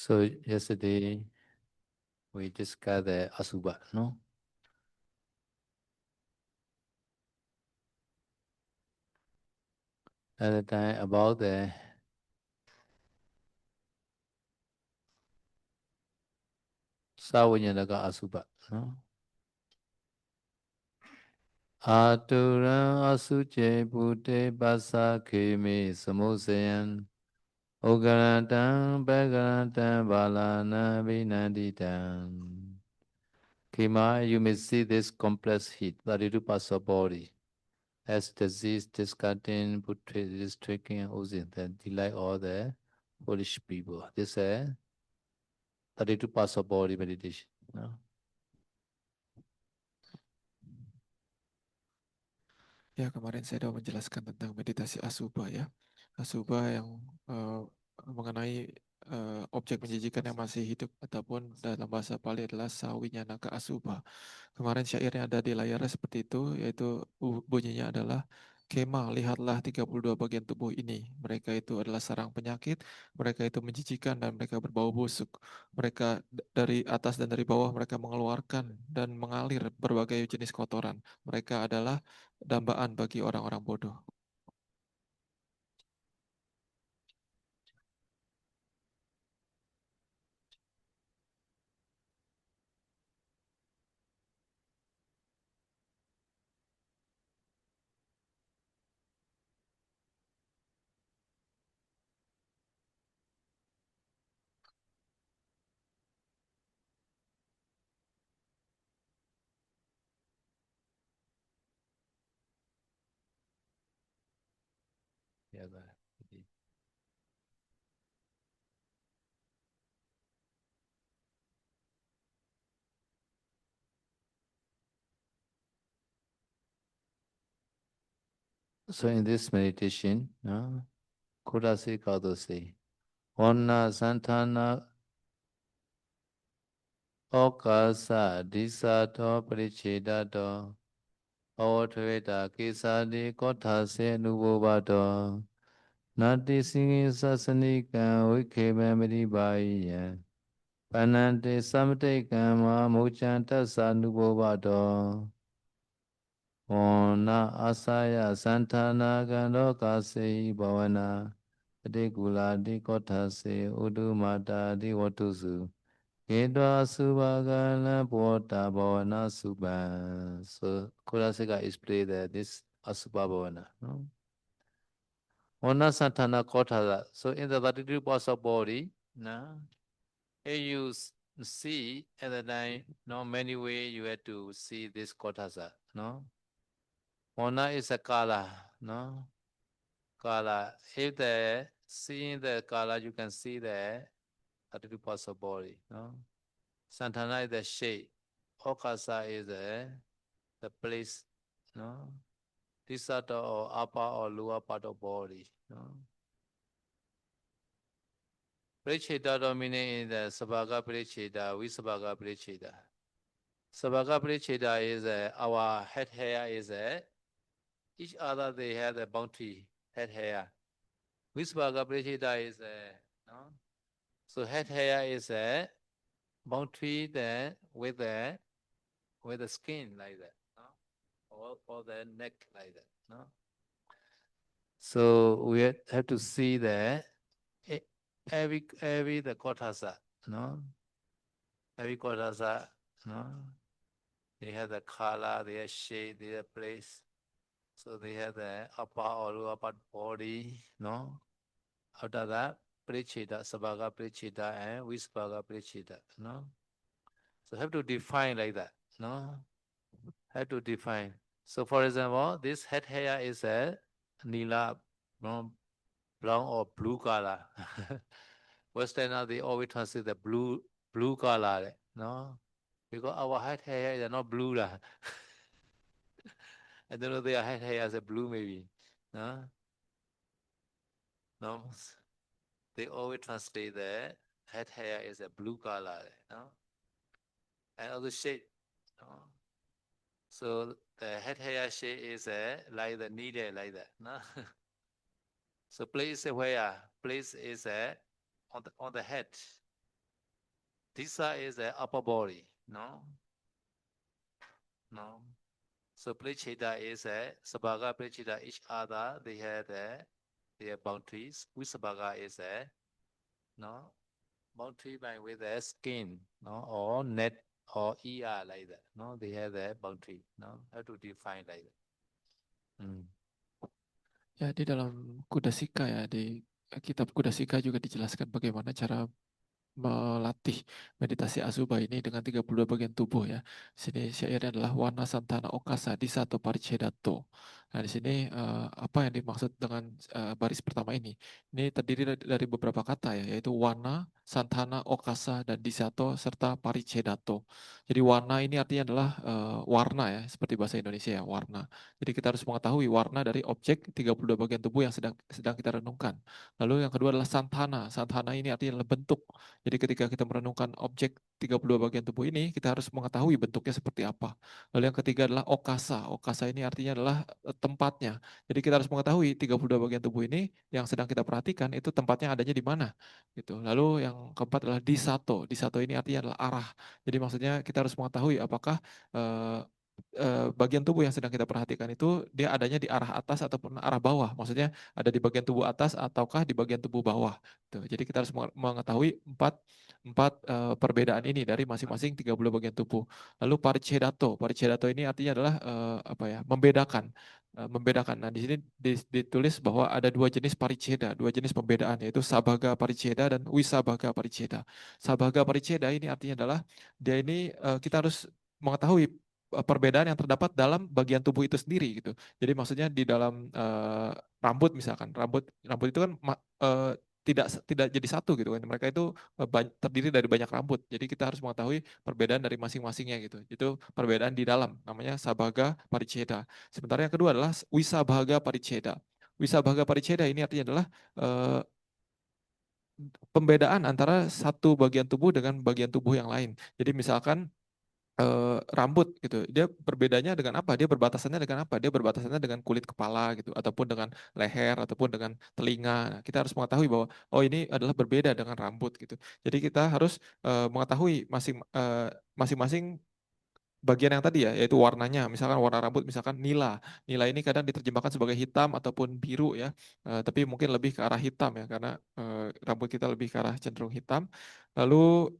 So yesterday we discussed the Asubha, no? At the time about the Savanyanaka Asubha, no? Aturan Asuje Bute Basa Kimi Samusayan Ogarantam Bhagarantam Balana Vinanditam. Kima, you may see this complex heat, 32 parts of body, as disease, discarding, distracting, and oozing, that delight all the foolish people. This is 32 parts of body meditation. No? Ya, kemarin saya sudah menjelaskan tentang meditasi Asubha ya. Asubha yang mengenai objek menjijikan yang masih hidup ataupun dalam bahasa Pali adalah Sawinyanaka Asubha. Kemarin syairnya ada di layar seperti itu, yaitu bunyinya adalah Kema, lihatlah 32 bagian tubuh ini. Mereka itu adalah sarang penyakit, mereka itu menjijikan dan mereka berbau busuk. Mereka dari atas dan dari bawah mereka mengeluarkan dan mengalir berbagai jenis kotoran. Mereka adalah dambaan bagi orang-orang bodoh. Yeah, so in this meditation, no, Kudasi Kadasi, Onna Santana Okasa Disato Parichedato Awatveda Kisadi Kotase Nubobato Nati Singi Sasanika Wikebamidi Baya Panante Samte Kama Muchanta Sanubobato Ona Asaya Santana Gando Kase Bhavana Adikula Dikotase Udumata Diwatusu Kedwa Subhagana Bota Bhavana Subha. So Kurasika explained that this Asubha Bhavana. No? Ona Santana Kotasa. So in the 32 parts of body, no? You see at the time, no many way you have to see this Kotasa. No? Ona is a kala, no? Kala. If the seeing the kala, you can see the 32 parts of body. No? Santana is the shape. Okasa is the place. No? This are the upper or lower part of body. No? Paricheda meaning in the Sabhaga Paricheda, Visabhaga Paricheda. Sabhaga Paricheda is our head hair is each other they have a boundary head hair. Visabhaga Paricheda is no? So head hair is a boundary then with the skin like that, no? Or the neck like that, no? So we have to see the every the kotasa, no? Every kotasa, no? They have the color, their shape, their place. So they have the upper or lower part body, no? After that, Parichita, Sabhaga Parichita and Visbhaga Parichita, no? So have to define like that, no? Have to define. So for example, this head hair is a nila, no, brown or blue color. Westerner they always translate the blue color, no? Because our head hair is not blue lah. I don't know their head hair is a blue maybe. No? No. They always translate the head hair is a blue color, no? And other shade. No? So the head hair shade is like the needle like that. No? So place where? Place is on the head. Disa is the upper body, no? No. So Pritcheda is a Sabaga Pritcheda each other they had their boundaries. Visabaga is a no boundary by with the skin, no, or net or ear like that. No, they have their boundary. No, how to define like that. Ya, di dalam Kudasika ya, di kitab Kudasika juga dijelaskan bagaimana cara melatih meditasi Asubha ini dengan 32 bagian tubuh ya. Sini syairnya adalah Wana Santana Okasa Disato Paricedato. Nah, di sini apa yang dimaksud dengan baris pertama ini? Ini terdiri dari beberapa kata ya, yaitu Wana, Santana, Okasa, dan Disato serta Paricedato. Jadi Wana ini artinya adalah warna ya, seperti bahasa Indonesia ya, warna. Jadi kita harus mengetahui warna dari objek 32 bagian tubuh yang sedang kita renungkan. Lalu yang kedua adalah Santana. Santana ini artinya adalah bentuk. Jadi ketika kita merenungkan objek 32 bagian tubuh ini, kita harus mengetahui bentuknya seperti apa. Lalu yang ketiga adalah okasa. Okasa ini artinya adalah tempatnya. Jadi kita harus mengetahui 32 bagian tubuh ini yang sedang kita perhatikan itu tempatnya adanya di mana. Gitu. Lalu yang keempat adalah disato. Disato ini artinya adalah arah. Jadi maksudnya kita harus mengetahui apakah eh, bagian tubuh yang sedang kita perhatikan itu dia adanya di arah atas ataupun arah bawah. Maksudnya ada di bagian tubuh atas ataukah di bagian tubuh bawah. Tuh, jadi kita harus mengetahui empat perbedaan ini dari masing-masing 30 bagian tubuh. Lalu paricedato. Paricedato ini artinya adalah apa ya? Membedakan. Membedakan. Nah, di sini ditulis bahwa ada dua jenis pariceda, dua jenis pembedaan yaitu sabaga pariceda dan wisabaga pariceda. Sabaga pariceda ini artinya adalah dia ini kita harus mengetahui perbedaan yang terdapat dalam bagian tubuh itu sendiri gitu. Jadi maksudnya di dalam rambut misalkan, rambut itu kan tidak jadi satu gitu kan. Mereka itu terdiri dari banyak rambut. Jadi kita harus mengetahui perbedaan dari masing-masingnya gitu. Itu perbedaan di dalam, namanya sabaga pariceda. Sementara yang kedua adalah wisabaga pariceda. Wisabaga pariceda ini artinya adalah eh, pembedaan antara satu bagian tubuh dengan bagian tubuh yang lain. Jadi misalkan rambut gitu. Dia berbedanya dengan apa? Dia berbatasannya dengan apa? Dia berbatasannya dengan kulit kepala gitu, ataupun dengan leher, ataupun dengan telinga. Nah, kita harus mengetahui bahwa oh ini adalah berbeda dengan rambut gitu. Jadi kita harus mengetahui masing-masing bagian yang tadi ya, yaitu warnanya. Misalkan warna rambut, misalkan nila. Nila ini kadang diterjemahkan sebagai hitam ataupun biru ya, tapi mungkin lebih ke arah hitam ya, karena rambut kita lebih ke arah cenderung hitam. Lalu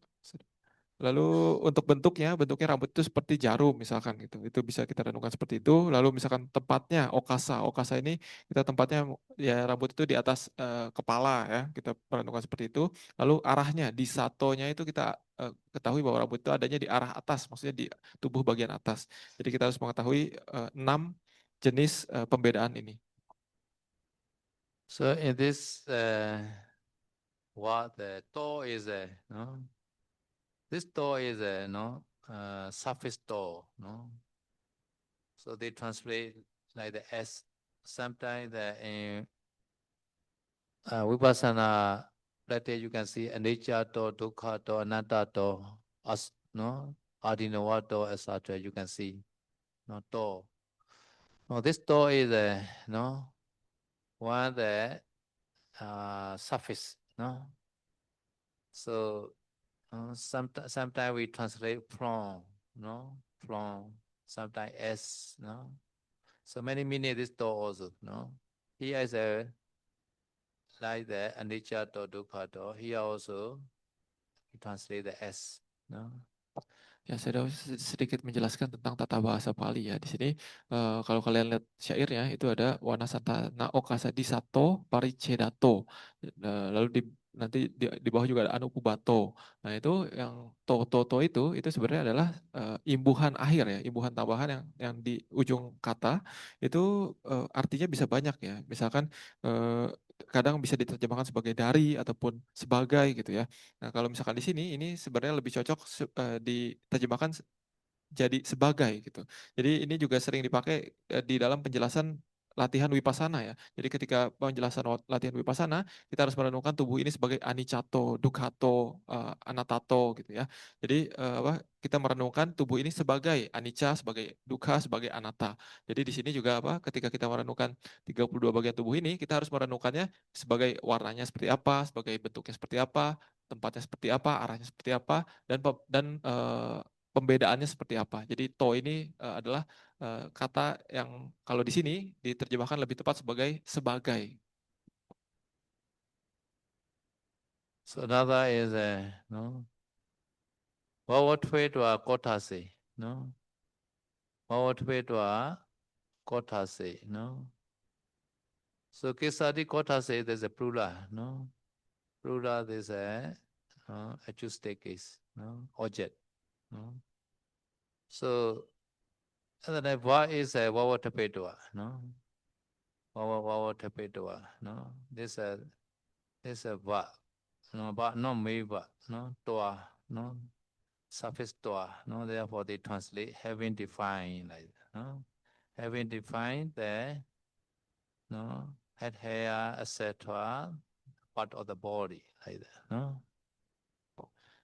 Lalu untuk bentuknya rambut itu seperti jarum misalkan gitu. Itu bisa kita renungkan seperti itu. Lalu misalkan tempatnya okasa. Okasa ini kita tempatnya ya rambut itu di atas kepala ya. Kita renungkan seperti itu. Lalu arahnya di satonya itu kita ketahui bahwa rambut itu adanya di arah atas, maksudnya di tubuh bagian atas. Jadi kita harus mengetahui 6 jenis pembedaan ini. So in this, what the door is a no. This door is a no surface door, no. So they translate like the S. Sometimes the in vipassana practice you can see anicca door, dukkha door, anatta door, as no, adinava door, etc. You can see no door. No, this door is a no one the surface, no. So sometimes we translate from, no, from sometimes S, no. So many meaning this door also, no. Here is a like the anicca door, dukkha door. Here also we translate the S, no. Ya, saya sedikit menjelaskan tentang tata bahasa Pali ya. Di sini kalau kalian lihat syairnya itu ada Wanasantana Okasa Disato Paricedato. Lalu nanti di bawah juga ada Anupubato. Nah, itu yang to itu sebenarnya adalah imbuhan akhir ya, imbuhan tambahan yang di ujung kata itu artinya bisa banyak ya. Misalkan kadang bisa diterjemahkan sebagai dari ataupun sebagai gitu ya. Nah, kalau misalkan di sini ini sebenarnya lebih cocok diterjemahkan jadi sebagai gitu. Jadi ini juga sering dipakai di dalam penjelasan latihan wipasana ya. Jadi ketika penjelasan latihan wipasana, kita harus merenungkan tubuh ini sebagai anicato, dukkhato, anatato gitu ya. Jadi kita merenungkan tubuh ini sebagai anicca, sebagai dukkha, sebagai anatta. Jadi di sini juga ketika kita merenungkan 32 bagian tubuh ini, kita harus merenungkannya sebagai warnanya seperti apa, sebagai bentuknya seperti apa, tempatnya seperti apa, arahnya seperti apa, dan pembedaannya seperti apa. Jadi to ini adalah kata yang kalau di sini diterjemahkan lebih tepat sebagai. So another is no. Vavatvedva kotase, no. Vavatvedva kotase, no. So kesadi kotase, there's a plural, no. Plural, there's a acoustic case, no. Object, no. So and then va is a vavatvedva, no. Vavatvedva, no. This a va, no. Va, no me va, no. Toa, no. Surface toa, no. Therefore they translate having defined like that, no. Having defined the no head, hair, etc. part of the body like that, no.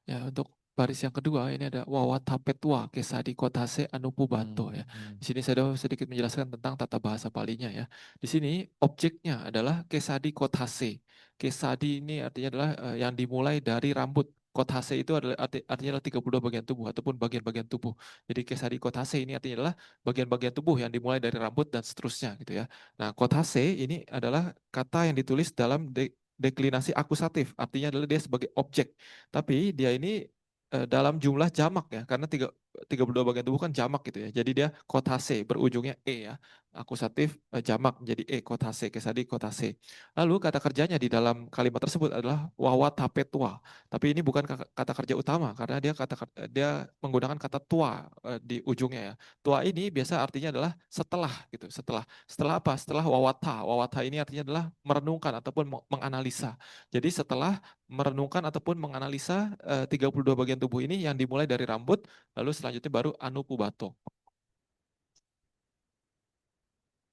Ya, untuk baris yang kedua ini ada wawatapetwa kesadi kotase anupubato ya. Di sini saya sedikit menjelaskan tentang tata bahasa Palinya ya. Di sini objeknya adalah kesadi kotase. Kesadi ini artinya adalah yang dimulai dari rambut. Kotase itu adalah artinya adalah 32 bagian tubuh ataupun bagian-bagian tubuh. Jadi kesadi kotase ini artinya adalah bagian-bagian tubuh yang dimulai dari rambut dan seterusnya gitu ya. Nah, kotase ini adalah kata yang ditulis dalam deklinasi akusatif, artinya adalah dia sebagai objek. Tapi dia ini dalam jumlah jamak ya, karena 32 bagian tubuh kan jamak gitu ya. Jadi dia kotase, berujungnya e ya. Akusatif jamak menjadi e, kotase, kesadi kotase. Lalu kata kerjanya di dalam kalimat tersebut adalah wawatapetwa. Tapi ini bukan kata kerja utama karena dia menggunakan kata tua di ujungnya ya. Tua ini biasa artinya adalah setelah gitu, setelah apa? Setelah wawata. Wawata ini artinya adalah merenungkan ataupun menganalisa. Jadi setelah merenungkan ataupun menganalisa 32 bagian tubuh ini yang dimulai dari rambut, lalu selanjutnya baru anupubato.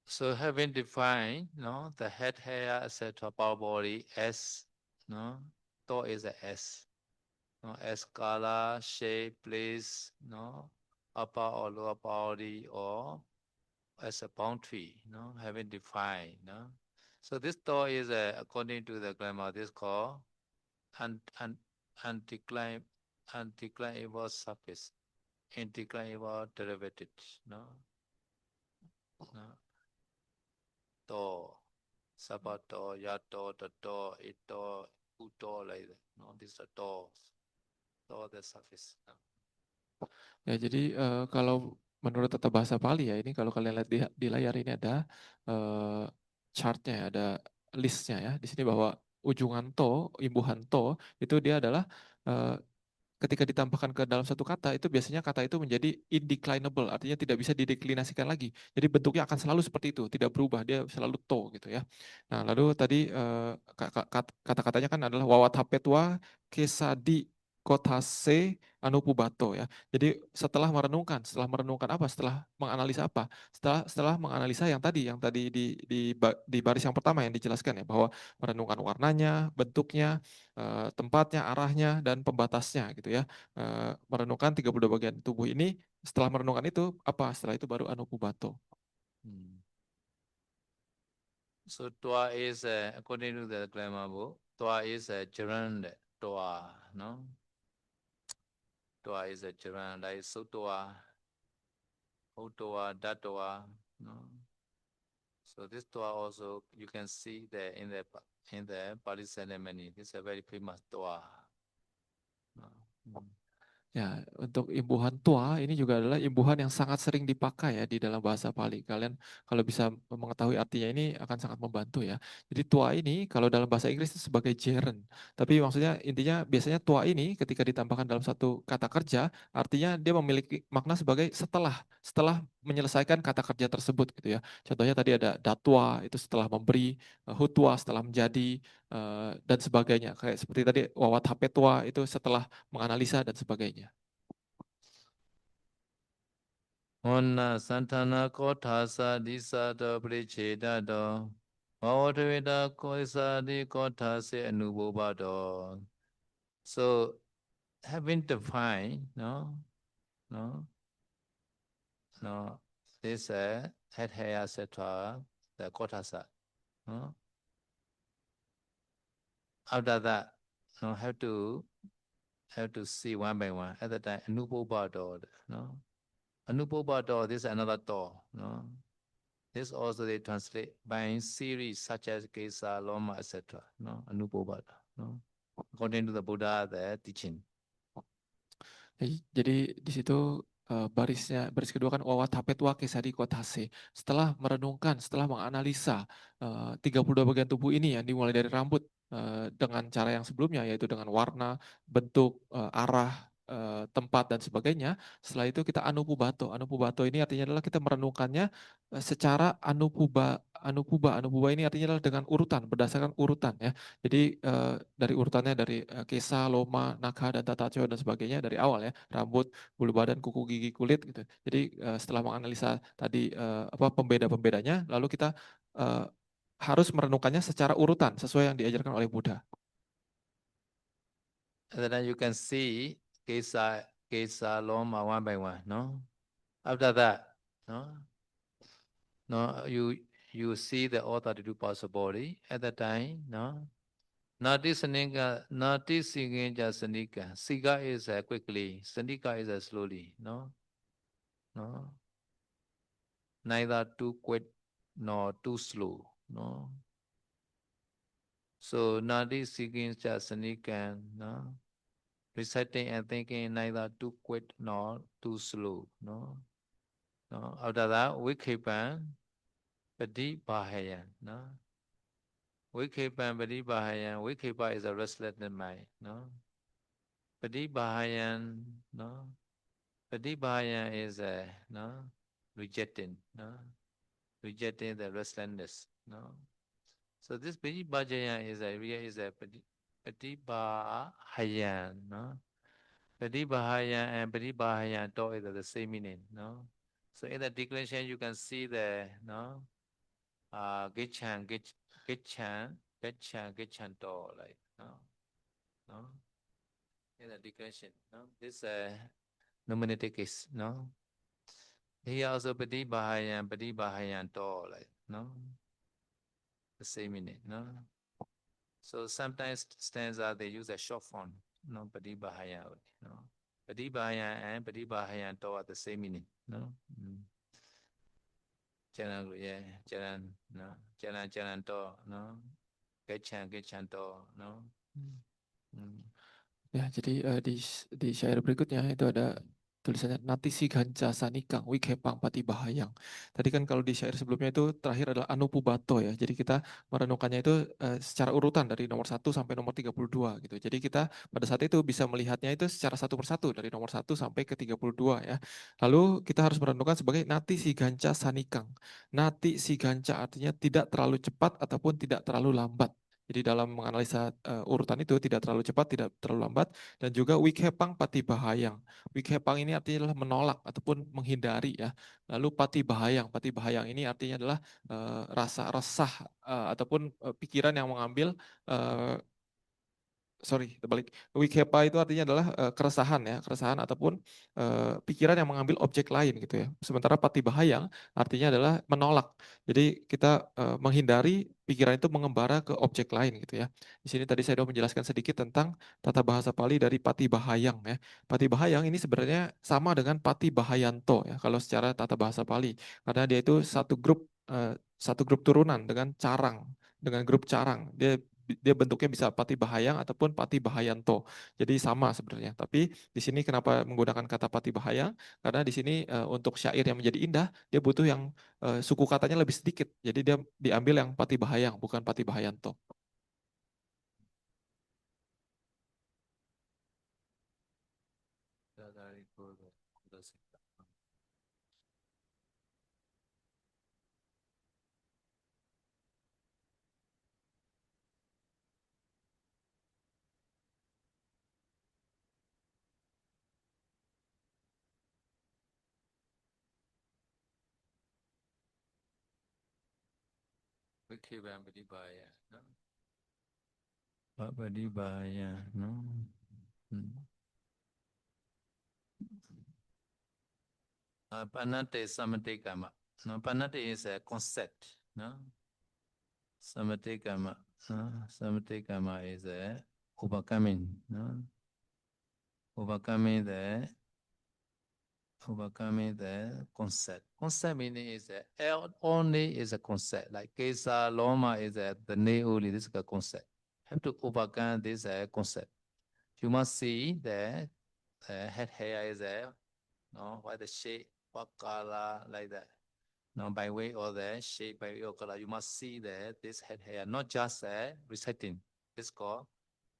So having defined, no, the head, hair, etc. power body as, no, to is a S, no, as color, shape, place, no, upper or lower body, or as a boundary, no, having defined, no. So this to is according to the grammar, this called undeclinable surface, indeclinable derivative, no, no. To, sabato, yato, tato, ito, uto, like that. No, this is to the surface. No. Ya, jadi kalau menurut tata bahasa Pali ya, ini kalau kalian lihat di layar ini ada chartnya, ya, ada listnya ya. Di sini bahwa ujungan to, imbuhan to, itu dia adalah ketika ditambahkan ke dalam satu kata itu biasanya kata itu menjadi indeclinable, artinya tidak bisa dideklinasikan lagi. Jadi bentuknya akan selalu seperti itu, tidak berubah, dia selalu to gitu ya. Nah, lalu tadi kata-katanya kan adalah wawat hapetwa kesadi kotase anupubato ya. Jadi setelah merenungkan apa? Setelah menganalisa apa? Setelah menganalisa yang tadi di baris yang pertama yang dijelaskan ya, bahwa merenungkan warnanya, bentuknya, tempatnya, arahnya, dan pembatasnya gitu ya. Merenungkan 32 bagian tubuh ini, setelah merenungkan itu apa? Setelah itu baru anupubato. So toa is according to the grammar book, toa is a gerund toa, no. Toa is a gerund like sotoa, hotoa, datoa, no. So this toa also you can see there in the Pali ceremony. This is a very famous toa. No. Ya, untuk imbuhan tua ini juga adalah imbuhan yang sangat sering dipakai ya di dalam bahasa Pali. Kalian kalau bisa mengetahui artinya ini akan sangat membantu ya. Jadi tua ini kalau dalam bahasa Inggris itu sebagai gerund. Tapi maksudnya intinya biasanya tua ini ketika ditambahkan dalam satu kata kerja, artinya dia memiliki makna sebagai setelah menyelesaikan kata kerja tersebut gitu ya. Contohnya tadi ada datua itu setelah memberi, hutua setelah menjadi, dan sebagainya. Kayak seperti tadi wawat hapetua itu setelah menganalisa dan sebagainya. Onna santana kothasa disado prichedado Mawadaveda koisadi kothase anubobado. So having defined, no, this head, hair, etc., the kothasa, no. After that, no, have to see one by one. At the time, Anubodho, no, Anubodho, this is another door, no. This also they translate by series such as Kesa, Loma, etc. No, Anubodho, no, according to the Buddha, the teaching. Jadi di situ baris kedua kan wawatapetwa kesadi kotase. Setelah merenungkan, setelah menganalisa 32 bagian tubuh ini yang dimulai dari rambut dengan cara yang sebelumnya yaitu dengan warna, bentuk, arah, tempat dan sebagainya. Setelah itu kita anupubato. Anupubato ini artinya adalah kita merenungkannya secara anupuba ini artinya adalah dengan urutan, berdasarkan urutan ya. Jadi dari urutannya dari kesa, loma, nakha, dan tatacho dan sebagainya dari awal ya, rambut, bulu badan, kuku, gigi, kulit gitu. Jadi setelah menganalisa tadi apa pembeda-pembedanya, lalu kita harus merenungkannya secara urutan sesuai yang diajarkan oleh Buddha. And then you can see Kesa, Loma one by one, no? After that, no? No, you see the all 32 parts of body at the time, no? Nati Siginja Sanika. Siga is quickly, Sanika is slowly, no? No? Neither too quick nor too slow, no? So Nati Siginja Sanika, no? Reciting and thinking neither too quick nor too slow, no? No? After that, Wikipan, Padi Bahayan, no? Wikipan, Padi Bahayan, Wikipa is a restless mind, no? Padi Bahayan, no? Pratibhaya is no, rejecting, no, rejecting the restlessness, no. So this Pratibhaya is a Pratibhaya, no. Pratibhaya and Pratibhaya to is the same meaning, no. So in the declaration you can see the no, Gichan to like no, no. In the declaration, no, this nominative case, no. Here also Pati Bahayan to like, no? The same meaning, no? So sometimes stanza they use a short form, no? Pati Bahayan, no? Pati Bahayan and Pati Bahayan to are the same meaning, no? Jalan, yeah, jalan, no? Jalan to, no? Gechan to, no? Ya, jadi di syair berikutnya itu ada tulisannya Natisi Ganca Sanikang Wikepang Pati Bahayang. Tadi kan kalau di syair sebelumnya itu terakhir adalah Anupubato ya. Jadi kita merenungkannya itu secara urutan dari nomor 1 sampai nomor 32 gitu. Jadi kita pada saat itu bisa melihatnya itu secara satu persatu dari nomor 1 sampai ke 32 ya. Lalu kita harus merenungkan sebagai Natisi Ganca Sanikang. Nati si ganca artinya tidak terlalu cepat ataupun tidak terlalu lambat. Jadi dalam menganalisa urutan itu tidak terlalu cepat, tidak terlalu lambat, dan juga wikepang pati bahayang. Wikepang ini artinya adalah menolak ataupun menghindari ya. Lalu pati bahayang ini artinya adalah rasa resah ataupun pikiran yang mengambil terbalik. Wikepa itu artinya adalah keresahan ataupun pikiran yang mengambil objek lain gitu ya. Sementara pati bahayang artinya adalah menolak. Jadi kita menghindari pikiran itu mengembara ke objek lain gitu ya. Di sini tadi saya sudah menjelaskan sedikit tentang tata bahasa Pali dari pati bahayang ya. Pati bahayang ini sebenarnya sama dengan pati bahayanto ya kalau secara tata bahasa Pali. Karena dia itu satu grup turunan dengan grup carang. Dia bentuknya bisa pati bahayang ataupun pati bahayanto. Jadi sama sebenarnya. Tapi di sini kenapa menggunakan kata pati bahayang? Karena di sini untuk syair yang menjadi indah, dia butuh yang suku katanya lebih sedikit. Jadi dia diambil yang pati bahayang, bukan pati bahayanto. Wikipan Pati Bahaya, no? Pati Bahaya, no? Panate Samate Kama. No, Panate is a concept, no? Samate Kama. No? Samate Kama is a overcoming, no? Overcoming the concept. Concept meaning is that only is a concept. Like Kesa Loma is the name only. This is a concept. Have to overcome this concept. You must see that head hair is there. No, what the shape, what color, like that. Now, by way of the shape, by way of color, you must see that this head hair, not just reciting. It's called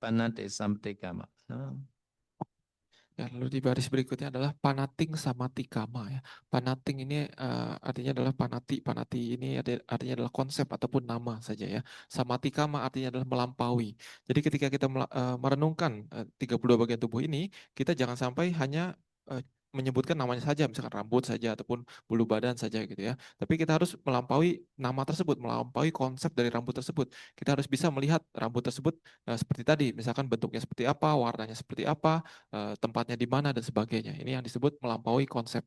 Panante Samtekama. No? Ya, lalu di baris berikutnya adalah panating sama tikama ya. Panating ini artinya adalah panati. Panati ini artinya adalah konsep ataupun nama saja ya. Sama tikama artinya adalah melampaui. Jadi ketika kita merenungkan 32 bagian tubuh ini, kita jangan sampai hanya menyebutkan namanya saja, misalkan rambut saja ataupun bulu badan saja gitu ya. Tapi kita harus melampaui nama tersebut, melampaui konsep dari rambut tersebut. Kita harus bisa melihat rambut tersebut seperti tadi, misalkan bentuknya seperti apa, warnanya seperti apa, tempatnya di mana dan sebagainya. Ini yang disebut melampaui konsep.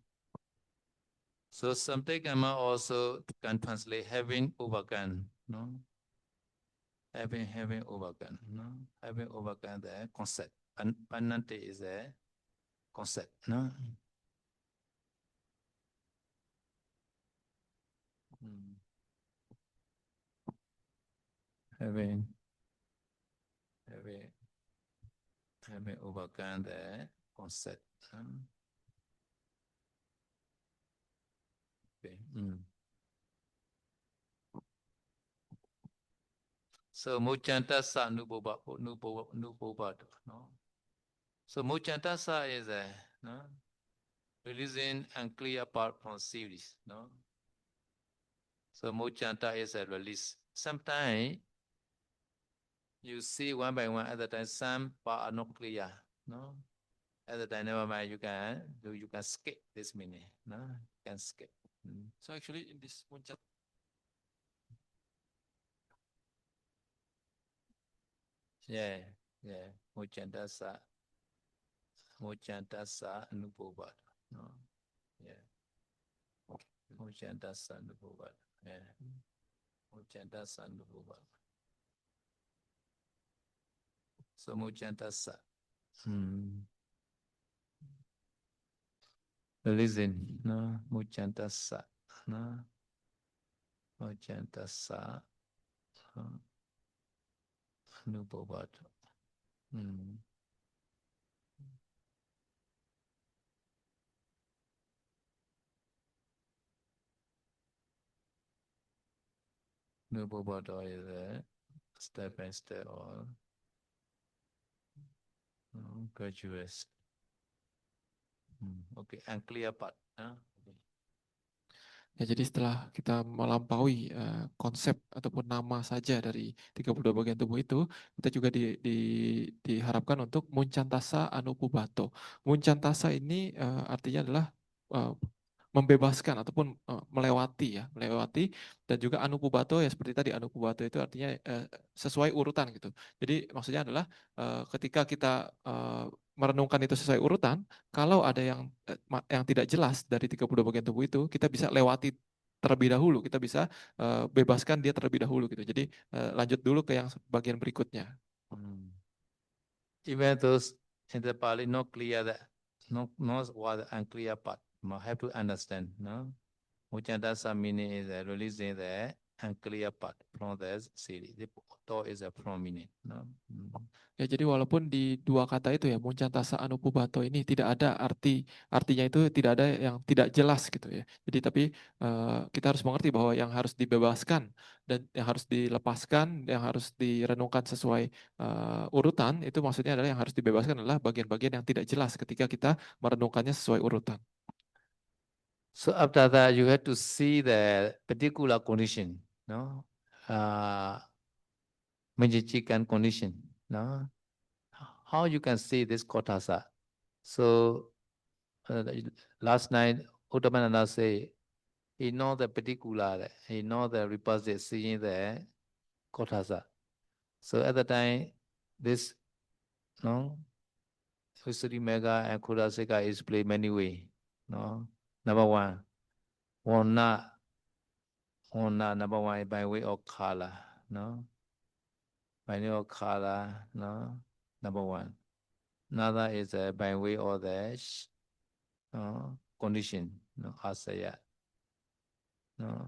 So Samtekama also can translate having overcome. No? Having overcome. No? Having overcome the concept. Panante is a concept. No? Having overcome the concept. Okay. So Muchantasa Nubobado. No? So Muchantasa is no? Releasing unclear part from series. No? So Muchanta is a release. Sometimes you see one by one, other time some part are not clear. No? Other time never mind, you can skip this meaning. No? You can skip. So actually in this Muchantasa, yeah. Muchantasa Nubobado. No? Yeah. Muchantasa Nubobado. Yeah. Muchantasa Nubobado. So Muchantasa. Listen, no, Muchantasa, no, Muchantasa, Nubobado. Nubobado is a step by step or graduate. Okay, unclear part. Okay. ya, jadi setelah kita melampaui konsep ataupun nama saja dari 32 bagian tubuh itu, kita juga diharapkan untuk muncantasa anupubato. Muncantasa ini artinya adalah membebaskan ataupun melewati dan juga anupubato ya seperti tadi, anupubato itu artinya sesuai urutan gitu. Jadi maksudnya adalah ketika kita merenungkan itu sesuai urutan, kalau ada yang tidak jelas dari 32 bagian tubuh itu, kita bisa lewati terlebih dahulu, kita bisa bebaskan dia terlebih dahulu gitu. Jadi lanjut dulu ke yang bagian berikutnya. Even those in the Pali not clear that no what unclear part. Have to understand, no? Muchantasa meaning is releasing the unclear part from the series. The to is a from meaning, no? Ya, jadi walaupun di dua kata itu ya, muncantasa anupubato ini tidak ada artinya itu tidak ada yang tidak jelas gitu ya. Jadi tapi kita harus mengerti bahwa yang harus dibebaskan dan yang harus dilepaskan, yang harus direnungkan sesuai urutan, itu maksudnya adalah yang harus dibebaskan adalah bagian-bagian yang tidak jelas ketika kita merenungkannya sesuai urutan. So after that, you have to see the particular condition, no? Menjijikan condition, no? How you can see this kotasa? So last night, Uttamananda say, he know the particular, he know the repository, seeing the kotasa. So at the time, this, no? Visuri Mega and Kurasika is played many ways, no? Number one, Wana number one by way of color, no? By way of color, no? Number one. Another is by way of the condition, no, asaya. No.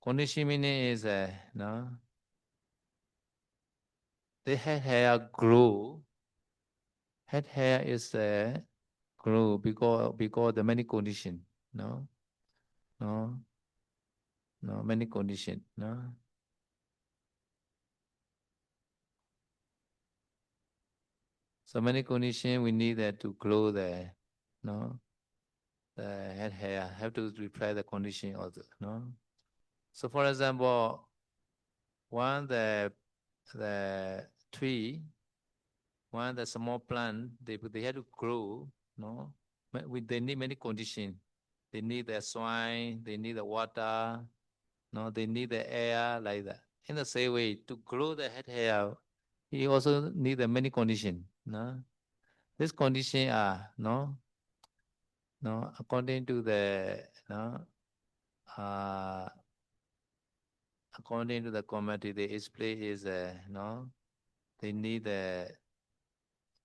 Condition meaning is no, the head hair grow. Head hair is grow because the many condition. No, no, no, many condition. No. So many condition we need to grow the, no, the head hair have to reply the condition also. No. So for example, one the tree, one the small plant, they have to grow, no? They need many conditions. They need the soil, they need the water, no, they need the air like that. In the same way, to grow the head hair, he also need the many conditions. No? This condition are no, according to the uh, according to the committee, the display is no, they need the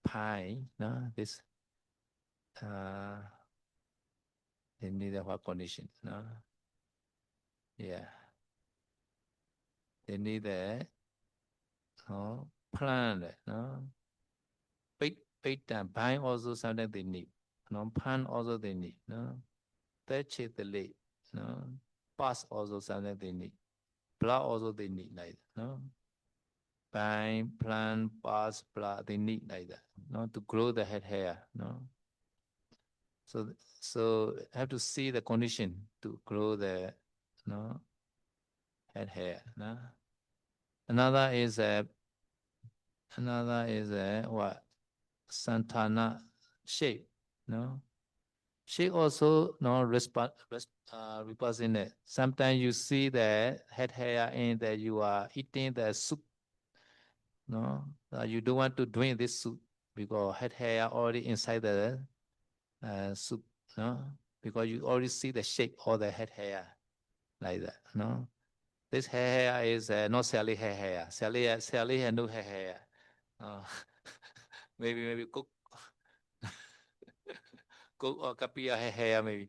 pie, no, this uh, they need the what condition, no, yeah, they need the no plant, no, big time pine also something they need, no, pan also they need, no, touch it the late, no, pass also something they need, blood also they need like that, no. Pine, plant, pass, blood, they need like that, no, to grow the head hair, no. So have to see the condition to grow the no head hair. No? Another is what Santana shape. No shape also no represent it. Sometimes you see the head hair and that you are eating the soup. No, you don't want to drink this soup because head hair already inside the soup. No, because you already see the shape of the head hair like that. No, this hair is not Sally hair. Sally had no hair. Uh, maybe cook or kapia hair maybe.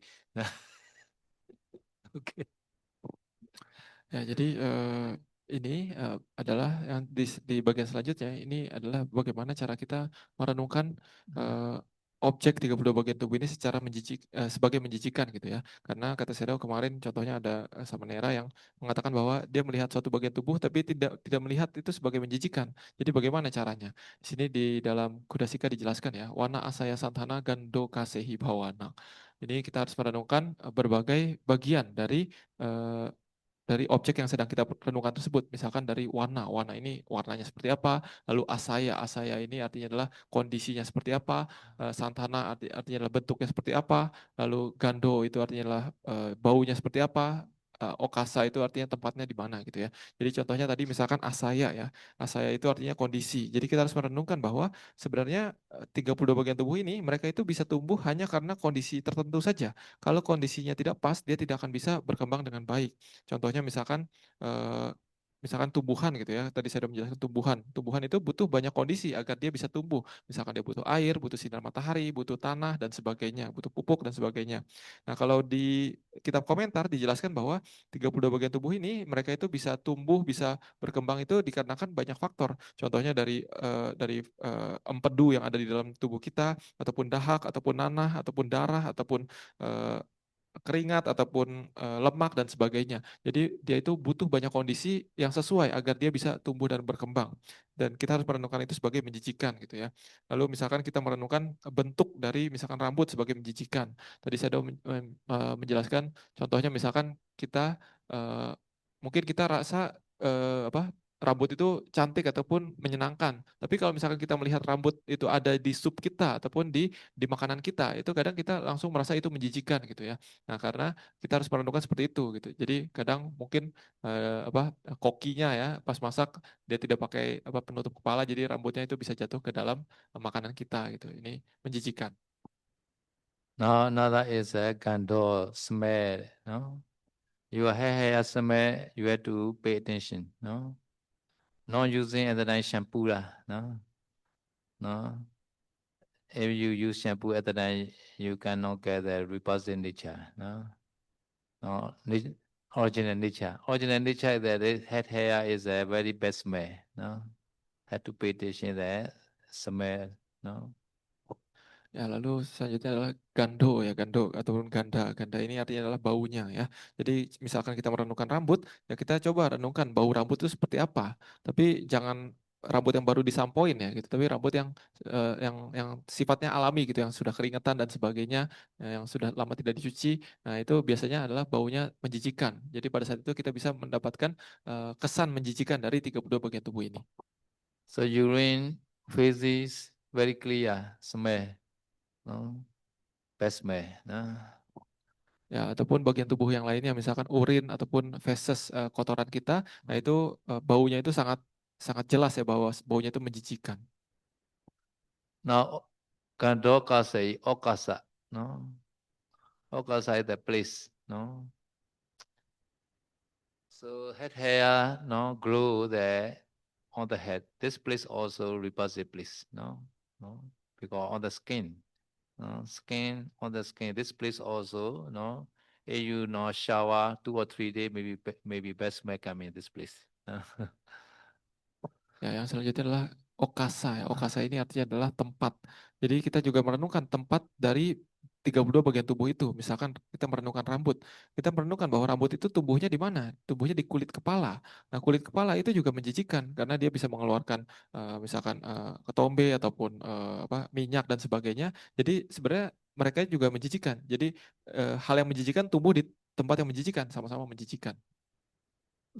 Okay. Ya, jadi ini adalah yang di bagian selanjutnya. Ini adalah bagaimana cara kita merenungkan objek 32 bagian tubuh ini secara sebagai menjijikan gitu ya. Karena kata Sedo kemarin contohnya ada Samanera yang mengatakan bahwa dia melihat suatu bagian tubuh tapi tidak melihat itu sebagai menjijikan. Jadi bagaimana caranya? Di sini di dalam Kudasika dijelaskan ya, wana asaya santana gando kasehi bawana. Ini kita harus merenungkan berbagai bagian dari objek yang sedang kita renungkan tersebut. Misalkan dari warna ini warnanya seperti apa, lalu asaya ini artinya adalah kondisinya seperti apa, santana artinya adalah bentuknya seperti apa, lalu gando itu artinya adalah baunya seperti apa, okasa itu artinya tempatnya di mana gitu ya. Jadi contohnya tadi misalkan asaya itu artinya kondisi. Jadi kita harus merenungkan bahwa sebenarnya 32 bagian tubuh ini mereka itu bisa tumbuh hanya karena kondisi tertentu saja. Kalau kondisinya tidak pas, dia tidak akan bisa berkembang dengan baik. Contohnya misalkan tumbuhan gitu ya. Tadi saya sudah menjelaskan tumbuhan. Tumbuhan itu butuh banyak kondisi agar dia bisa tumbuh. Misalkan dia butuh air, butuh sinar matahari, butuh tanah dan sebagainya, butuh pupuk dan sebagainya. Nah, kalau di kitab komentar dijelaskan bahwa 32 bagian tubuh ini mereka itu bisa tumbuh, bisa berkembang itu dikarenakan banyak faktor. Contohnya dari empedu yang ada di dalam tubuh kita, ataupun dahak, ataupun nanah, ataupun darah, ataupun eh, keringat ataupun lemak dan sebagainya. Jadi dia itu butuh banyak kondisi yang sesuai agar dia bisa tumbuh dan berkembang. Dan kita harus merenungkan itu sebagai menjijikan gitu ya. Lalu misalkan kita merenungkan bentuk dari misalkan rambut sebagai menjijikan. Tadi saya sudah menjelaskan contohnya misalkan kita mungkin kita rasa apa rambut itu cantik ataupun menyenangkan. Tapi kalau misalkan kita melihat rambut itu ada di sup kita ataupun di makanan kita, itu kadang kita langsung merasa itu menjijikan gitu ya. Nah, karena kita harus merenungkan seperti itu gitu. Jadi kadang mungkin kokinya ya pas masak dia tidak pakai penutup kepala jadi rambutnya itu bisa jatuh ke dalam makanan kita gitu. Ini menjijikan. Now another is a candle smell. No, your hair smell. You have to pay attention. No, not using at the night shampoo lah. No, no. If you use shampoo at the time, you cannot get the repulsive nature, no. No, original nature. Original nature is that the head hair is a very bad smell, no. Had to pay attention that smell, no. Ya, lalu selanjutnya adalah gando ya, gando ataupun ganda. Ganda ini artinya adalah baunya ya. Jadi misalkan kita merenungkan rambut, ya kita coba renungkan bau rambut itu seperti apa. Tapi jangan rambut yang baru disampoin ya gitu, tapi rambut yang sifatnya alami gitu, yang sudah keringetan dan sebagainya, yang sudah lama tidak dicuci. Nah, itu biasanya adalah baunya menjijikan. Jadi pada saat itu kita bisa mendapatkan kesan menjijikan dari 32 bagian tubuh ini. So urine, feces, very clear smell, no. Bad smell, no. Ya, ataupun bagian tubuh yang lainnya, misalkan urin ataupun feses, kotoran kita, nah itu baunya itu sangat sangat jelas ya, bahwa baunya itu menjijikan. Now, Kandoka say Okasa, no. Okasa is the place, no. So head hair, no, grow there on the head. This place also repulsive place, no, no, because on the skin, skin on the skin. This place also, no, if you no shower 2 or 3 days, maybe best may come in this place. Ya, yang selanjutnya adalah okasa ya. Okasa ini artinya adalah tempat. Jadi kita juga merenungkan tempat dari 32 bagian tubuh itu. Misalkan kita merenungkan rambut. Kita merenungkan bahwa rambut itu tubuhnya di mana? Tubuhnya di kulit kepala. Nah, kulit kepala itu juga menjijikan karena dia bisa mengeluarkan misalkan ketombe ataupun minyak dan sebagainya. Jadi sebenarnya mereka juga menjijikan. Jadi hal yang menjijikan tumbuh di tempat yang menjijikan, sama-sama menjijikan.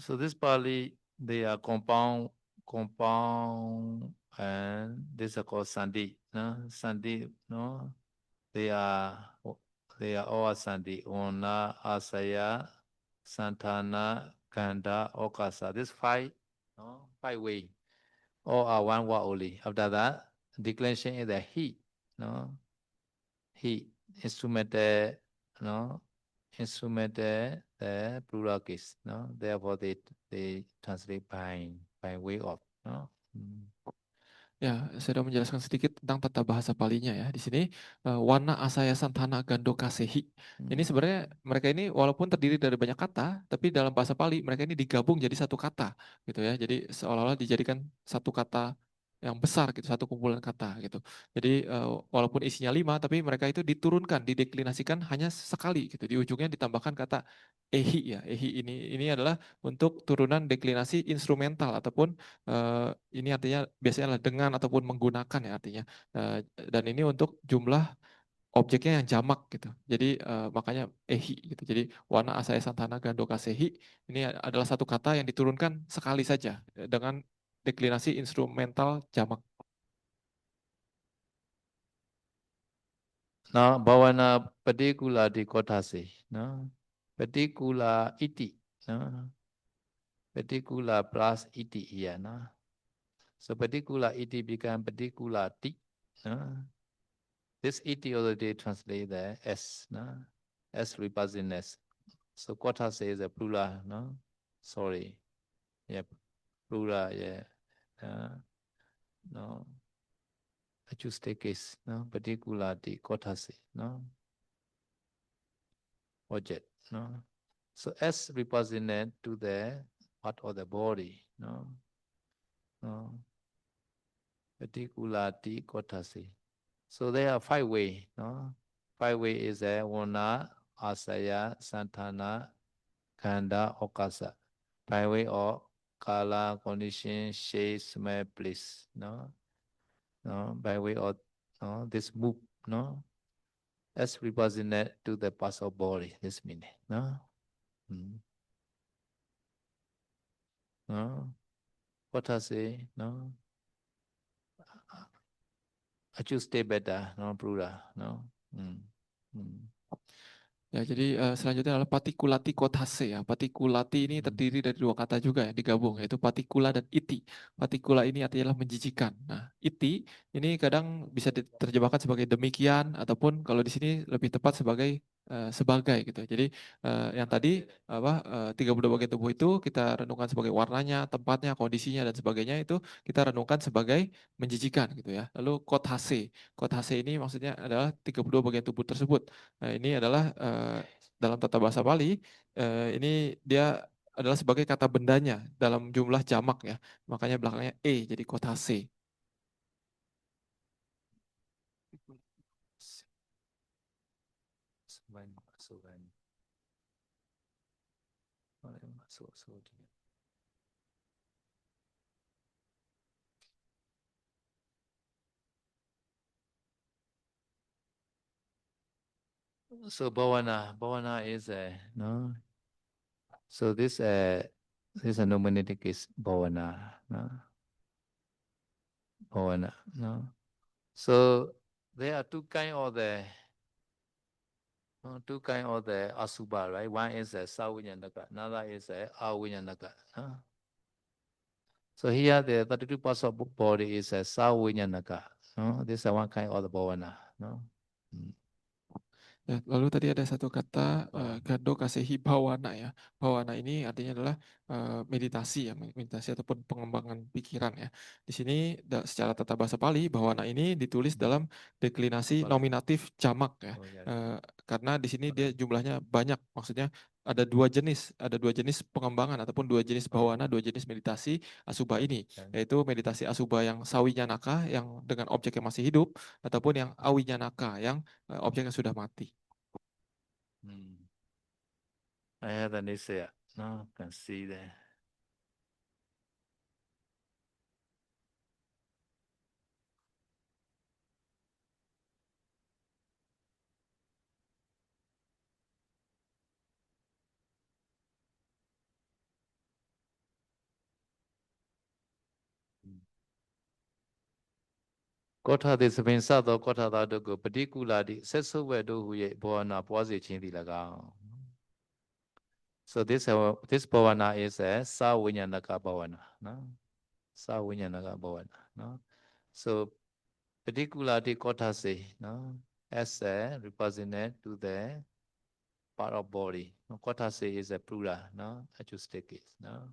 So this probably they are compound, and this are called sandi, no, sandi, no. They are they are all sandi. Ona, Asaya, Santana, Ganda, Okasa. This five, no, 5 way. All are one word only. After that, declension is the heat, no. Heat. Instrumental, no. Instrumental, the plural case, no. Therefore, they translate by way of, no. Ya, saya sudah menjelaskan sedikit tentang tata bahasa Palinya ya. Di sini wana asaya santana gando kasehi. Ini sebenarnya mereka ini walaupun terdiri dari banyak kata, tapi dalam bahasa Pali mereka ini digabung jadi satu kata gitu ya. Jadi seolah-olah dijadikan satu kata yang besar gitu, satu kumpulan kata gitu. Jadi walaupun isinya 5, tapi mereka itu diturunkan, dideklinasikan hanya sekali gitu. Di ujungnya ditambahkan kata ehi ya. Ehi ini adalah untuk turunan deklinasi instrumental ataupun ini artinya biasanya adalah dengan ataupun menggunakan ya artinya. Dan ini untuk jumlah objeknya yang jamak gitu. Jadi makanya ehi gitu. Jadi wana asaya santana gando kasehi ini adalah satu kata yang diturunkan sekali saja dengan deklinasi instrumental jamak. Now, bhavana patikula di kotase, no. Patikula iti, no. Patikula plus iti here, no. So patikula iti become patikula ti, no. This iti already translate the S, no. S representing S. So kotase is a plural, no. Sorry, yeah, plural, yeah, no. Acoustic case, no. Patikula di kotase, no. Object, no. So S represented to the part of the body, no. No. Particularity kotasi. So there are 5 ways, no. 5 ways is a wana, asaya, santana, kanda, okasa. 5 ways of color, condition, shape, smell, place, no. No, by way of no, this move, no. S represented to the parts of body, this meaning, no. No. Kotasi, no. I choose stay better, no plural, no. Ya, jadi selanjutnya adalah patikulati kotase ya. Patikulati ini terdiri dari 2 kata juga ya, digabung, yaitu patikula dan iti. Patikula ini artinya menjijikan. Nah, iti ini kadang bisa diterjemahkan sebagai demikian, ataupun kalau di sini lebih tepat sebagai sebagai gitu. Jadi yang tadi 32 bagian tubuh itu kita renungkan sebagai warnanya, tempatnya, kondisinya dan sebagainya itu kita renungkan sebagai menjijikan gitu ya. Lalu kothase. Kothase ini maksudnya adalah 32 bagian tubuh tersebut. Nah, ini adalah dalam tata bahasa Bali ini dia adalah sebagai kata bendanya dalam jumlah jamak ya. Makanya belakangnya jadi kothase. Sebanyak asuban. Oleh masuk surga. So bhavana is a no. So this a nominative case bhavana, no. Bhavana, no. So there are two kind of the asubha, right? One is a savinyanaka, another is a avinyanaka. No? So here the 32 parts of body is a savinyanaka. No? This is one kind of the bhavana. No? Ya, lalu tadi ada satu kata gado kasehi bawana ya. Bawana ini artinya adalah meditasi ya, meditasi ataupun pengembangan pikiran ya. Di sini secara tata bahasa Pali, bawana ini ditulis dalam deklinasi nominatif jamak ya. Karena di sini dia jumlahnya banyak, maksudnya ada dua jenis pengembangan ataupun dua jenis bawana, dua jenis meditasi asubha ini, yaitu meditasi asubha yang sawinyana yang dengan objek yang masih hidup ataupun yang awinyana yang objek yang sudah mati. I have an essay. No, can see there. Kotha de sabin sa tho kotha tha do ko patikula di setsuwe do hu ye bhavana pwa se chin di laga. So this bhavana is a savinyanaka bhavana. No? Savinyanaka bhavana. No? So particularly kotha se, no? As a representative to the part of body. No? Kotha se is a plural, no? Acoustic case. No?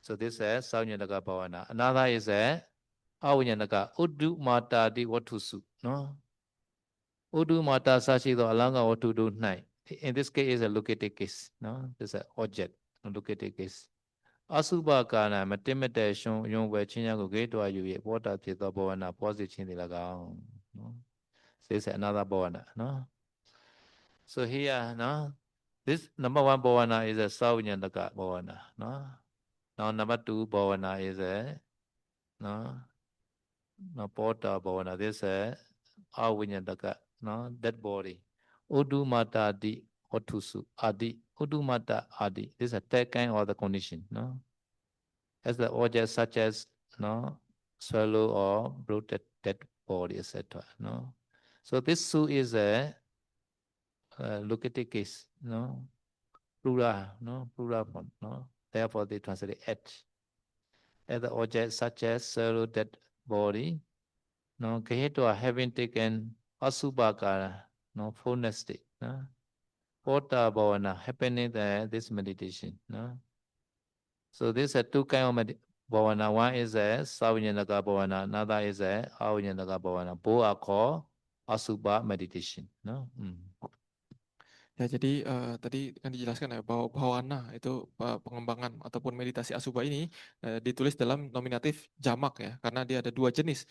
So this is savinyanaka bhavana. Another is a avinyanaka uddu mata di watusu. No? Uddu mata sashido alanga watu do nai. In this case is a located case. No? This is an object. Located case. Asubha kana matimete shun yung we chinya ko gaitwa yu ye pota pita bhavana posi chindi laga. No? This is another bhavana. No? So here, no? This number one bhavana is a savinyandaka bhavana. No? Now number two bhavana is a no pota bhavana. This is a avinyandaka, no? Dead body. Udumata di otusu adi. Udumata adi. This is a third kind of the condition. No? As the objects such as no swallow or bloated dead body, etc. No, so this su is a locative case. No, plural. No, plural form. No, therefore they translate at. As the objects such as swallow dead body. No, Keheto having taken asubhakara. No, fullness state. No, pota bhavana happening there. This meditation. No. So these are two kind of bhavana. One is a savinyanaka bhavana, another is a avinyanaka bhavana. Both are called asubha meditation. No? Ya, jadi tadi kan dijelaskan ya bahwa bhawana itu pengembangan ataupun meditasi asubha ini ditulis dalam nominatif jamak ya, karena dia ada dua jenis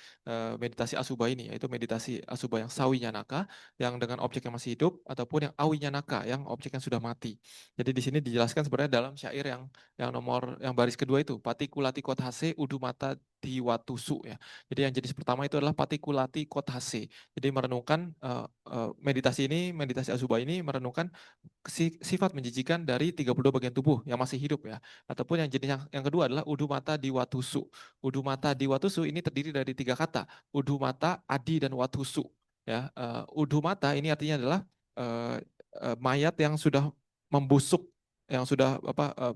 meditasi asubha ini, yaitu meditasi asubha yang sawinyana yang dengan objek yang masih hidup ataupun yang awinyana yang objek yang sudah mati. Jadi di sini dijelaskan sebenarnya dalam syair yang baris kedua itu patikulati kothase udumata diwatusu ya. Jadi yang jenis pertama itu adalah patikulati kothase. Jadi merenungkan meditasi asubha ini merenungkan sifat menjijikan dari 32 bagian tubuh yang masih hidup ya. Ataupun yang jenis yang kedua adalah udu mata di watusu. Udu mata di watusu ini terdiri dari 3 kata. Udu mata, adi dan watusu. Ya, udu mata ini artinya adalah mayat yang sudah membusuk, yang sudah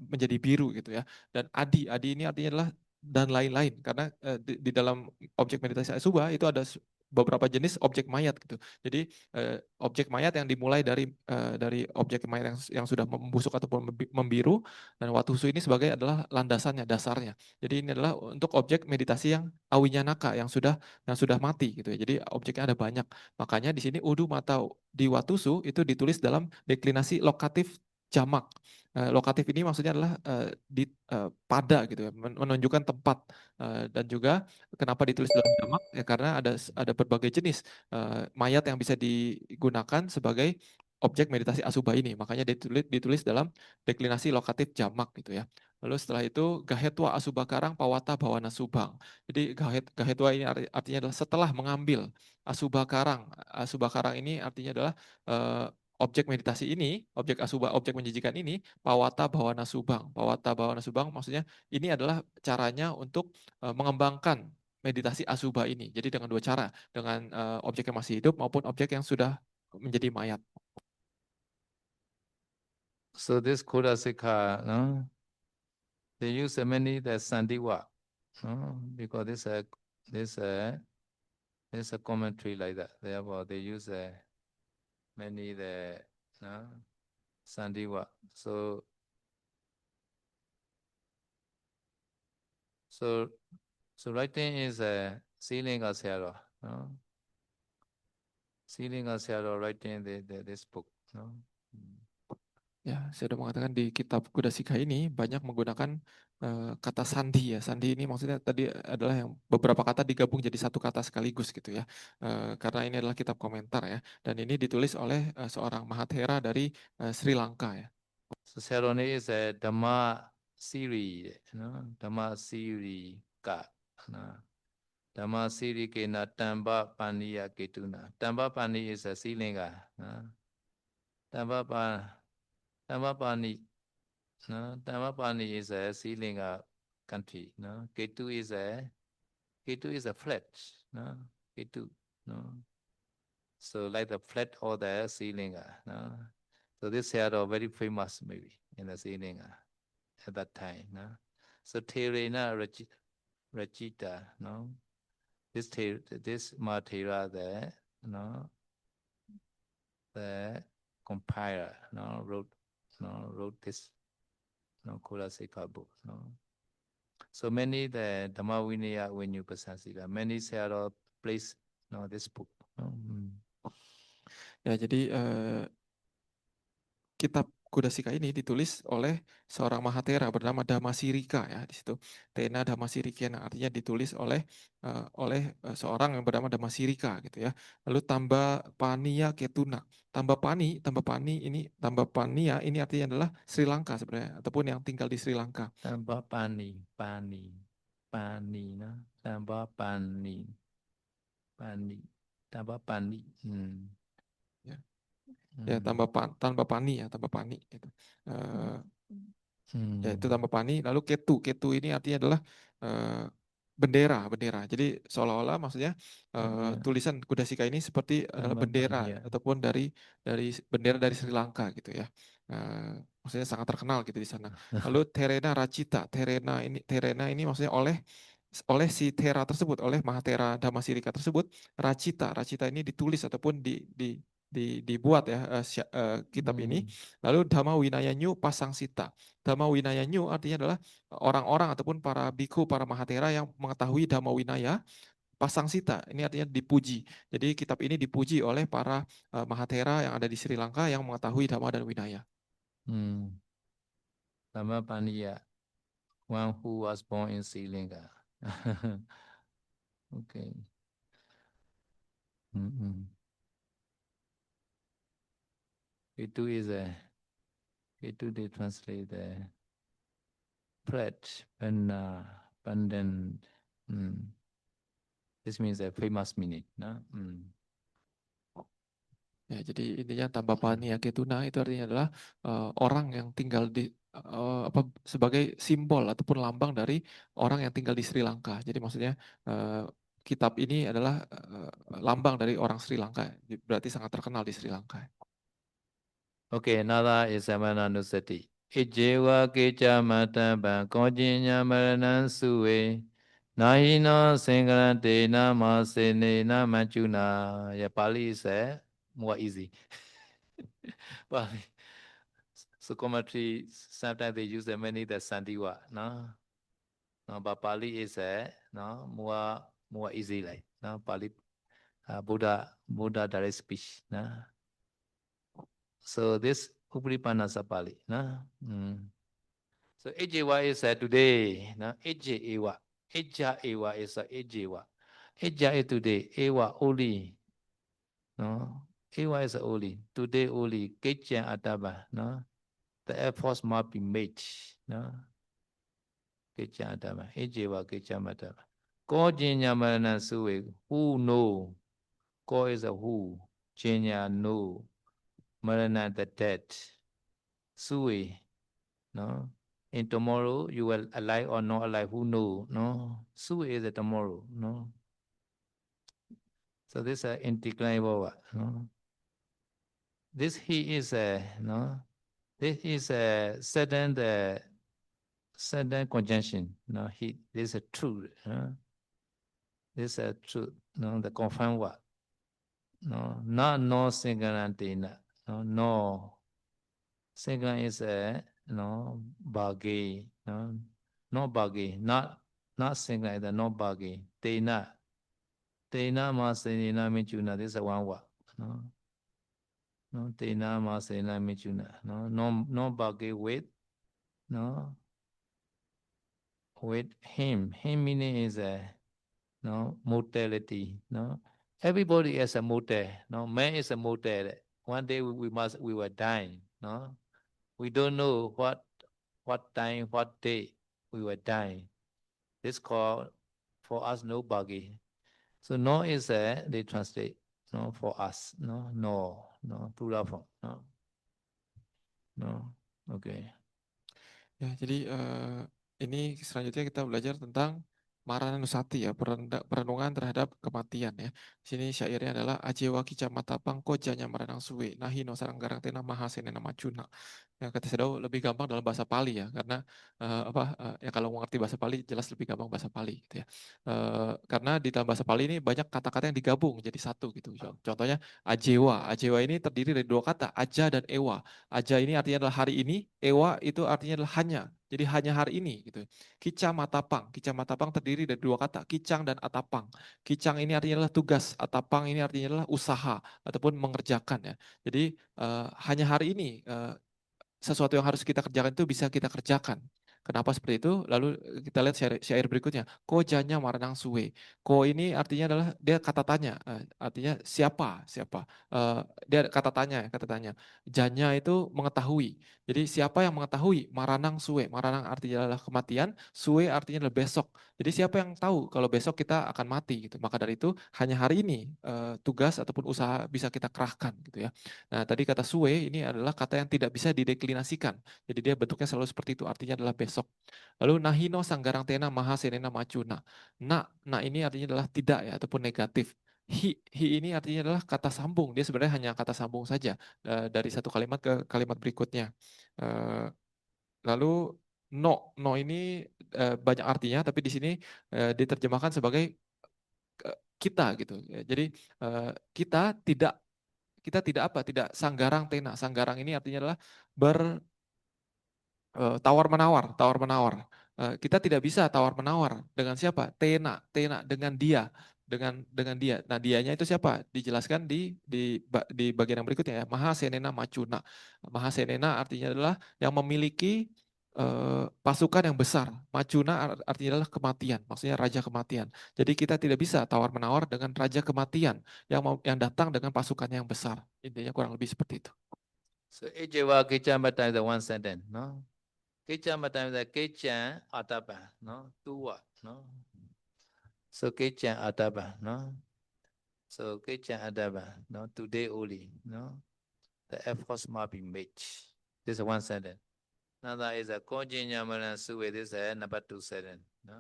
menjadi biru gitu ya. Dan adi ini artinya adalah dan lain-lain, karena di dalam objek meditasi asubha itu ada beberapa jenis objek mayat gitu. Jadi objek mayat yang dimulai dari objek mayat yang sudah membusuk ataupun membiru, dan watusu ini sebagai adalah landasannya, dasarnya. Jadi ini adalah untuk objek meditasi yang awinyanaka yang sudah mati gitu ya. Jadi objeknya ada banyak. Makanya di sini udu mata di watusu itu ditulis dalam deklinasi lokatif jamak. Lokatif ini maksudnya adalah pada gitu ya, menunjukkan tempat. Dan juga kenapa ditulis dalam jamak ya karena ada berbagai jenis mayat yang bisa digunakan sebagai objek meditasi asubha ini. Makanya ditulis dalam deklinasi lokatif jamak gitu ya. Lalu setelah itu gahetwa asubha karang pawata bawana subang. Jadi gahetwa ini artinya adalah setelah mengambil asubha karang. Asubha karang ini artinya adalah objek meditasi ini, objek asubha, objek menjijikan ini, pawata bawana subang. Pawata bawana subang maksudnya ini adalah caranya untuk mengembangkan meditasi asubha ini. Jadi dengan dua cara, dengan objek yang masih hidup maupun objek yang sudah menjadi mayat. So this Kodasika, no, they use many the Sandiwa, no, because there's a commentary like that. Therefore, they use many the no, Sandiwa. So writing is a Silinga Sayadaw, no? Silinga Sayadaw writing this book, no? Ya, saya sudah mengatakan di kitab Kudasika ini banyak menggunakan kata sandi ya. Sandi ini maksudnya tadi adalah yang beberapa kata digabung jadi satu kata sekaligus gitu ya. Karena ini adalah kitab komentar ya. Dan ini ditulis oleh seorang Mahathera dari Sri Lanka ya. So Sayadaw is a Dhamma Siri, no? Dhamma Siri ka, no? Dhamma Siri kena Tamba Paniya Ketuna. Tamba Pani is a Silinga, no? Tambapani, no? Tambapani is a Silinga country, no? Ketu is a flat, no? Ketu, no? So like the flat or the Silinga, no? So this Sayadaw very famous maybe in the Silinga at that time, no? So Terena Rachita, no? This Mathera there, no? The compiler, no, wrote this, no, Kodasika book, no. So many the Dhamma Vinaya when you Pasasika, many Sayadaw place, no, this book. No? Ya, jadi kitab Kudasika ini ditulis oleh seorang Mahathera bernama Dhammasirika ya di situ. Tena Dhammasirika yang artinya ditulis oleh seorang yang bernama Dhammasirika gitu ya. Lalu tambah Pania Ketuna. Tambah Pania ini artinya adalah Sri Lanka sebenarnya ataupun yang tinggal di Sri Lanka. Tambah pani, no? Tambah pani, tambah pani. Ya. Ya tambah pani gitu. Ya itu tambah pani. Lalu ketu ini artinya adalah bendera. Jadi seolah-olah maksudnya tulisan Kudasika ini seperti bendera ataupun dari bendera dari Sri Lanka gitu ya. Maksudnya sangat terkenal gitu di sana. Lalu Terena Racita. Terena ini maksudnya oleh si Thera tersebut, oleh Mahathera Dhammasirika tersebut, Racita ini ditulis ataupun dibuat ya kitab ini. Lalu Dhamma Winayanyu Pasang Sita. Dhamma Winayanyu artinya adalah orang-orang ataupun para biku, para Mahathera yang mengetahui Dhamma Winaya. Pasang Sita ini artinya dipuji. Jadi kitab ini dipuji oleh para Mahathera yang ada di Sri Lanka yang mengetahui Dhamma dan Winaya. Dhamma Paniya, one who was born in Sri Lanka. Okay. Itu they translate the pledge, abundant. This means a famous meaning. No? Ya, jadi intinya tambah Pania Ketuna itu artinya adalah orang yang tinggal di sebagai simbol ataupun lambang dari orang yang tinggal di Sri Lanka. Jadi maksudnya kitab ini adalah lambang dari orang Sri Lanka. Berarti sangat terkenal di Sri Lanka. Okay, another is Samananusati. Ijewa kecha mataban konjinya maranan suwe Nahino Singharante Nama Senena Manchuna. Yeah, Pali is more easy. Pali. So commentary, sometimes they use the many the Sandiwa, no? No, but Pali is no more easy like no Pali Buddha direct speech, no? So this Upripanasa Pali, no? So Ejewa is today, no? Ejewa. Eja Ewa is Ejewa. Eja is today, Ewa only, no? Ewa is only, today only, Kechen Ataba, no? The efforts must be made, no? Kechen Ataba, Ejewa Kechen Ataba. Ko Jinya Marana Suwe, who know? Ko is a who, Jinya know, Marana the dead, Suwe, no? In tomorrow, you will alive or not alive, who know, no? Suwe is a tomorrow, no? So this is indeclinable, no? This he is a, no? This is a certain conjunction, no? He, this is a truth, no? This is a truth, no? The confirmed word, no? Not no singularity, no? No. Second is a no bagi, no bagi, not single either, no bagi. Tena masenina michuna. This is one word. No tena masenina michuna. No bagi with no with him. Him meaning is a no mortality. No, everybody is a mortal. No, man is a mortal. One day we were dying. No, we don't know what time, what day we were dying. This called for us no buggy. So no is they translate no for us. No plural form. No. Okay. Ya, jadi ini selanjutnya kita belajar tentang Maranusati ya, perenungan terhadap kematian ya. Di sini syairnya adalah Ajewa Kicamatapang Kojanya Maranang Suwe Nahino Saranggarang Tena Mahasenena Macuna. Ya, kata Sedau lebih gampang dalam bahasa Pali ya, karena ya kalau mengerti bahasa Pali jelas lebih gampang bahasa Pali gitu ya. Karena di dalam bahasa Pali ini banyak kata-kata yang digabung jadi satu gitu. Contohnya Ajewa. Ajewa ini terdiri dari dua kata, Aja dan Ewa. Aja ini artinya adalah hari ini, Ewa itu artinya adalah hanya. Jadi hanya hari ini gitu. Kica Matapang. Kica Matapang terdiri dari dua kata, kicang dan atapang. Kicang ini artinya adalah tugas, atapang ini artinya adalah usaha ataupun mengerjakan ya. Jadi hanya hari ini sesuatu yang harus kita kerjakan itu bisa kita kerjakan. Kenapa seperti itu? Lalu kita lihat syair berikutnya. Ko janya maranang suwe. Ko ini artinya adalah dia kata tanya, artinya siapa, siapa. Dia kata tanya, kata tanya. Janya itu mengetahui. Jadi siapa yang mengetahui? Maranang suwe. Maranang artinya adalah kematian, suwe artinya adalah besok. Jadi siapa yang tahu kalau besok kita akan mati gitu. Maka dari itu hanya hari ini tugas ataupun usaha bisa kita kerahkan gitu ya. Nah, tadi kata suwe ini adalah kata yang tidak bisa dideklinasikan. Jadi dia bentuknya selalu seperti itu, artinya adalah besok. Lalu nahino sanggarang tena maha senena macuna. Nah ini artinya adalah tidak ya ataupun negatif. Hi ini artinya adalah kata sambung. Dia sebenarnya hanya kata sambung saja dari satu kalimat ke kalimat berikutnya. Lalu no ini banyak artinya, tapi di sini diterjemahkan sebagai kita gitu. Jadi kita tidak apa? Tidak sanggarang tena. Sanggarang ini artinya adalah tawar-menawar, tawar-menawar. Kita tidak bisa tawar-menawar dengan siapa? Tena dengan dia, dengan dia. Nah, dianya itu siapa? Dijelaskan di bagian yang berikutnya ya. Maha Senena Macuna. Maha Senena artinya adalah yang memiliki pasukan yang besar. Macuna artinya adalah kematian, maksudnya raja kematian. Jadi kita tidak bisa tawar-menawar dengan raja kematian yang datang dengan pasukannya yang besar. Intinya kurang lebih seperti itu. So Ejewa Kichamata is the one sentence, no? Kichamata is the Kichan Atapa, no? Two word, no? So Kichan Atapa, no? So Kichan Atapa, no? Today only, no? The efforts must be made. This is one sentence. Another is a Kojinya Manasuwe. This is number two sentence. No?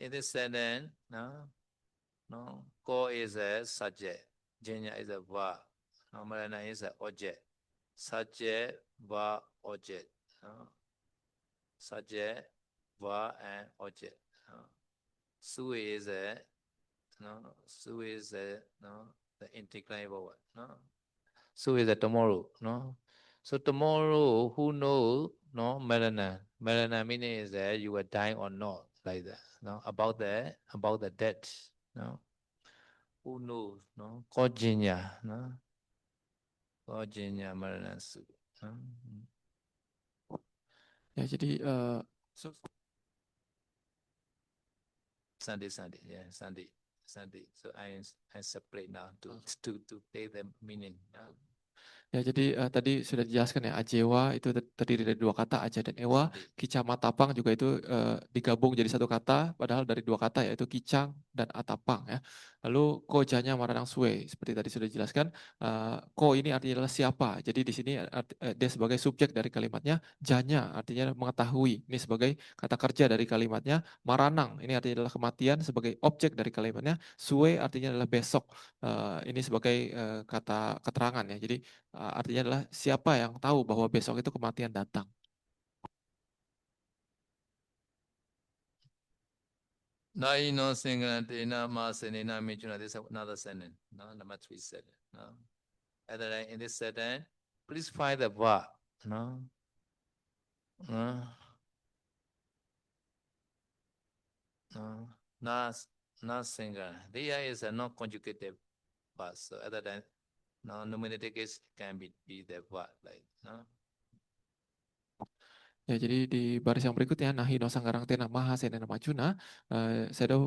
In this sentence, no, Ko is a subject. Jinya is a verb. No, Marana is an object. Subject, verb, object. No? Subject, verb, and object. No? Su is a no. Su is a no. The interclaimable word. No. Su is a tomorrow. No. So tomorrow, who knows? No. Melana. Melana meaning is that you will die or not, like that. No. About the death. No. Who knows? No. Kojinya. No. Kojinya Melana Su. No. Ya, jadi so, Sunday. Yeah, Sunday. So I separate now to take the meaning. Ya, jadi tadi sudah dijelaskan ya, Ajewa itu terdiri dari dua kata, Aja dan Ewa. Kicang Matapang juga itu digabung jadi satu kata, padahal dari dua kata yaitu Kicang dan Atapang ya. Lalu Kojanya Maranang Sue, seperti tadi sudah dijelaskan, Ko ini artinya adalah siapa. Jadi di sini dia sebagai subjek dari kalimatnya, Janya artinya mengetahui, ini sebagai kata kerja dari kalimatnya, Maranang ini artinya adalah kematian sebagai objek dari kalimatnya, Sue artinya adalah besok, ini sebagai kata keterangan ya. Jadi artinya adalah siapa yang tahu bahwa besok itu kematian datang. Nai no singana dena ma senena mechuna. This is another sentence. No, number 3 sentence. No. Other than in this sentence, please find the verb. No. No. No. Not singular. There is a non conjugative verb. So other than no nominative case can be the verb like no. Ya, jadi di baris yang berikutnya, Nahi no sanggarang tena maha senena macuna, saya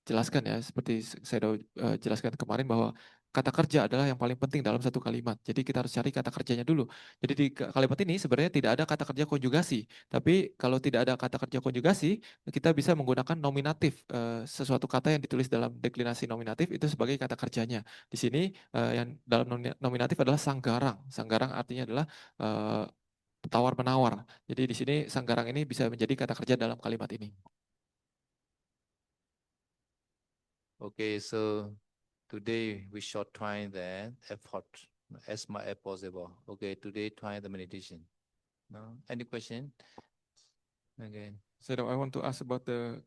jelaskan ya, seperti saya jelaskan kemarin bahwa kata kerja adalah yang paling penting dalam satu kalimat. Jadi kita harus cari kata kerjanya dulu. Jadi di kalimat ini sebenarnya tidak ada kata kerja konjugasi. Tapi kalau tidak ada kata kerja konjugasi, kita bisa menggunakan nominatif. Sesuatu kata yang ditulis dalam deklinasi nominatif itu sebagai kata kerjanya. Di sini yang dalam nominatif adalah sanggarang. Sanggarang artinya adalah tawar-menawar. Jadi di sini sanggarang ini bisa menjadi kata kerja dalam kalimat ini. Okay, so today we shall try the effort as much as possible. Okay, today try the meditation. No, any question? Okay. So I want to ask about the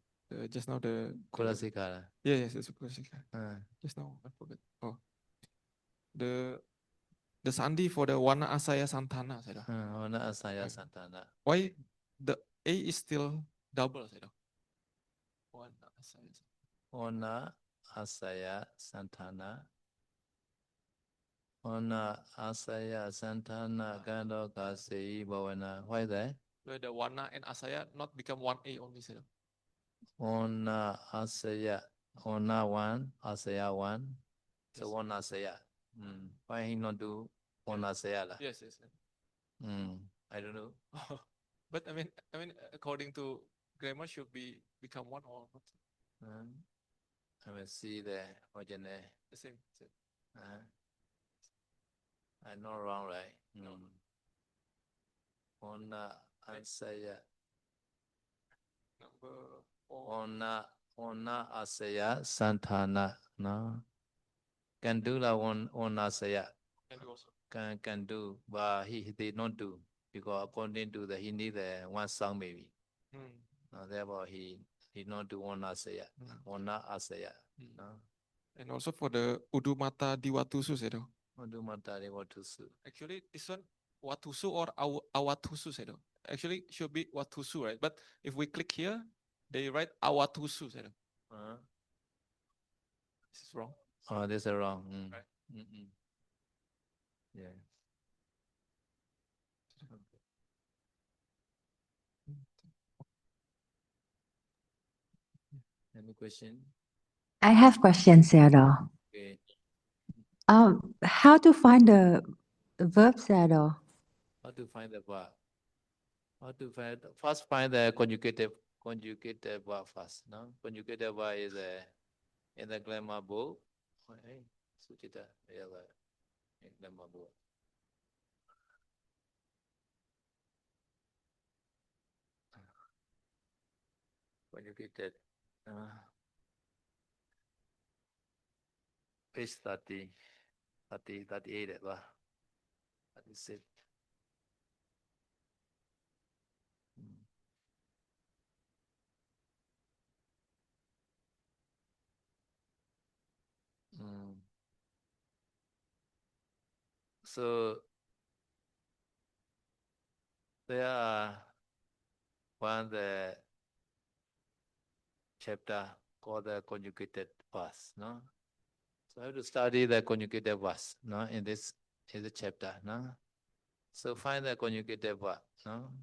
just now the Kulasikara. yes, Kulasikara. Just now I forgot. Oh, the sandi for the Wana Asaya Santana. Wana Asaya Santana. Why the A is still double? Wana Asaya. Wana Asaya Santana. Wana Asaya Santana Gando Kasei Bhavana. Why that? Where the Wana and Asaya not become one A only. Ona Asaya. Ona one. Asaya one. So one Asaya. Why he not do one Asaya? Yes. I don't know. But I mean, according to grammar, should become one or not? I will see the original. The same. I'm not wrong, right? Ona Asaya. Ona Asaya Santana. No. Can do la one Asaya. Can do also. Can do, but he did not do because according to he need one song maybe. Therefore he did not do one Asaya. Ona Asaya. No. And also for the Udumata Diwatusu, Udumata Diwatusu. Actually, this one Watusu or Awatusu, actually should be Watusu, right? But if we click here, they write Awatusu, This is wrong. Oh, this is wrong. Right. Yeah. Any question? I have questions, Sero. Okay. How to find the verb, Sero? How to find the verb? First find the conjugative verb first. No, conjugative verb is in the grammar book. Hey, Suchita, in grammar book. Conjugated. Page 30, 38 lah. 36. So there are one the chapter called the conjugated verse, no? So I have to study the conjugated verse, no? In this is the chapter, no? So find the conjugated verb, no?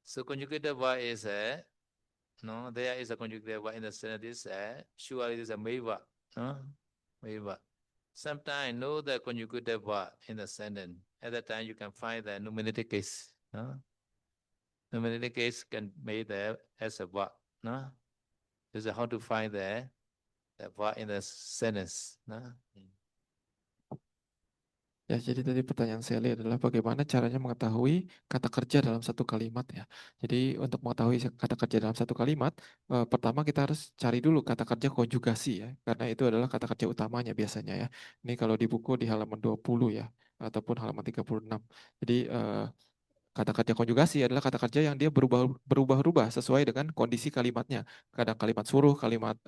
So conjugated verb is a, no? There is a conjugated verb in the sentence. Surely it is a main verb, no? Main verb. Sometimes know the conjugated verb in the sentence. At that time you can find the nominative case, no? Nominative case can be there as a verb, no? This is how to find the verb in the sentence, no? Ya, jadi tadi pertanyaan Sally adalah bagaimana caranya mengetahui kata kerja dalam satu kalimat ya. Jadi untuk mengetahui kata kerja dalam satu kalimat, pertama kita harus cari dulu kata kerja konjugasi ya, karena itu adalah kata kerja utamanya biasanya ya. Ini kalau di buku di halaman 20 ya, ataupun halaman 36. Jadi kata kerja konjugasi adalah kata kerja yang dia berubah-ubah sesuai dengan kondisi kalimatnya. Kadang kalimat suruh, kalimat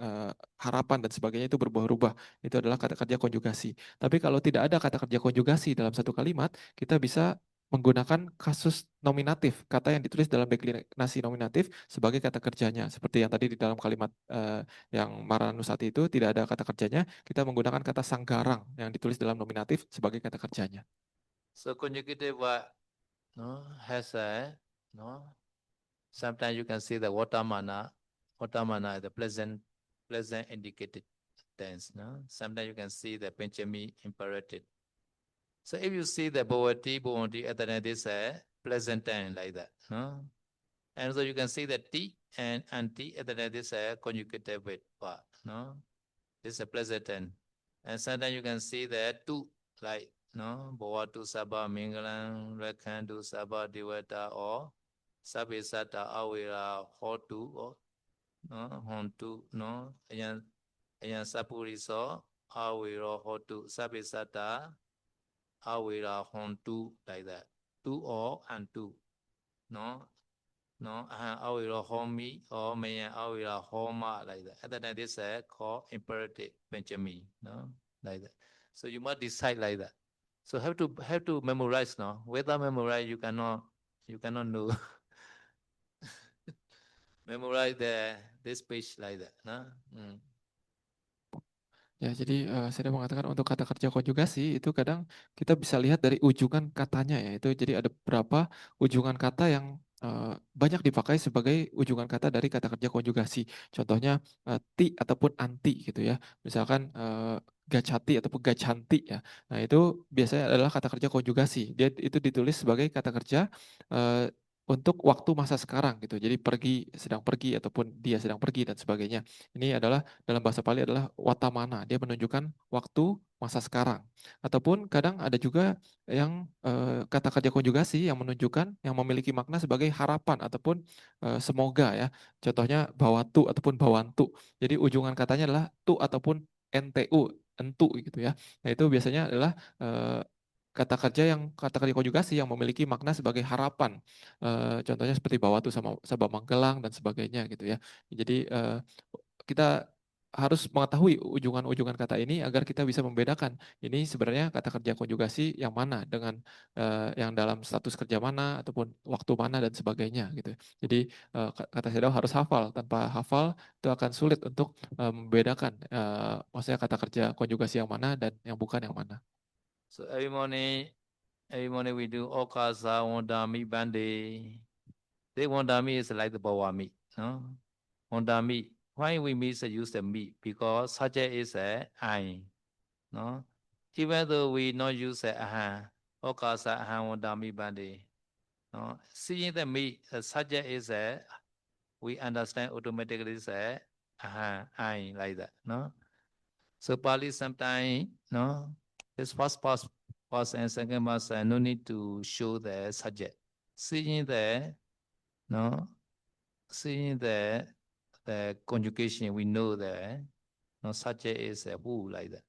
harapan dan sebagainya itu berubah-ubah. Itu adalah kata kerja konjugasi. Tapi kalau tidak ada kata kerja konjugasi dalam satu kalimat, kita bisa menggunakan kasus nominatif, kata yang ditulis dalam deklinasi nominatif sebagai kata kerjanya. Seperti yang tadi di dalam kalimat yang Maranusati itu tidak ada kata kerjanya, kita menggunakan kata sanggarang yang ditulis dalam nominatif sebagai kata kerjanya. So conjugative verb, no, has a, no. Sometimes you can see the watamana. Watamana is the pleasant indicated tense, no. Sometimes you can see the Benjamin imperative. So if you see the bhavati at the end, this pleasant tense like that, no. And so you can see the t and anti at the end, this conjugative verb, no. This is a pleasant tense. And sometimes you can see the tu like, no, bhavatu sabha mingalam rakhantu sabha devata or sabbe sata awera hotu or no hontu no ayan sapuriso awera hotu sabbe sata awera hontu like that. Tu or antu, no. No, awira homi or mayan awira homa like that. At that time, this is called imperative Benjamin, no, like that. So you must decide like that. So have to memorize now. Without memorize, you cannot know. Memorize this page like that, no. Ya, jadi saya mengatakan untuk kata kerja konjugasi itu kadang kita bisa lihat dari ujungan katanya ya. Itu jadi ada beberapa ujungan kata yang banyak dipakai sebagai ujungan kata dari kata kerja konjugasi. Contohnya ti ataupun anti gitu ya. Misalkan gacati ataupun gacanti ya. Nah, itu biasanya adalah kata kerja konjugasi. Dia itu ditulis sebagai kata kerja untuk waktu masa sekarang gitu. Jadi sedang pergi ataupun dia sedang pergi dan sebagainya. Ini adalah dalam bahasa Pali adalah watamana. Dia menunjukkan waktu masa sekarang. Ataupun kadang ada juga yang kata kerja konjugasi yang menunjukkan yang memiliki makna sebagai harapan ataupun semoga ya. Contohnya bawatu ataupun bawantu. Jadi ujungan katanya adalah tu ataupun NTU, entu gitu ya. Nah, itu biasanya adalah kata kerja konjugasi yang memiliki makna sebagai harapan. Contohnya seperti bawatu sama sabah manggelang dan sebagainya gitu ya. Jadi kita harus mengetahui ujungan-ujungan kata ini agar kita bisa membedakan ini sebenarnya kata kerja konjugasi yang mana dengan yang dalam status kerja mana ataupun waktu mana dan sebagainya gitu. Jadi kata Sedo harus hafal. Tanpa hafal itu akan sulit untuk membedakan maksudnya kata kerja konjugasi yang mana dan yang bukan yang mana. So every morning we do okasa wandami bande. The wandami is like the bawami, no. Wandami. Why we use the mi? Because subject is I, no. Even though we not use okasa ahan wandami bande, no. Seeing the mi, the subject is we understand automatically is I like that, no. So Pali sometimes, no, this first and second past, no need to show the subject. Seeing the conjugation, we know that no subject is a who like that.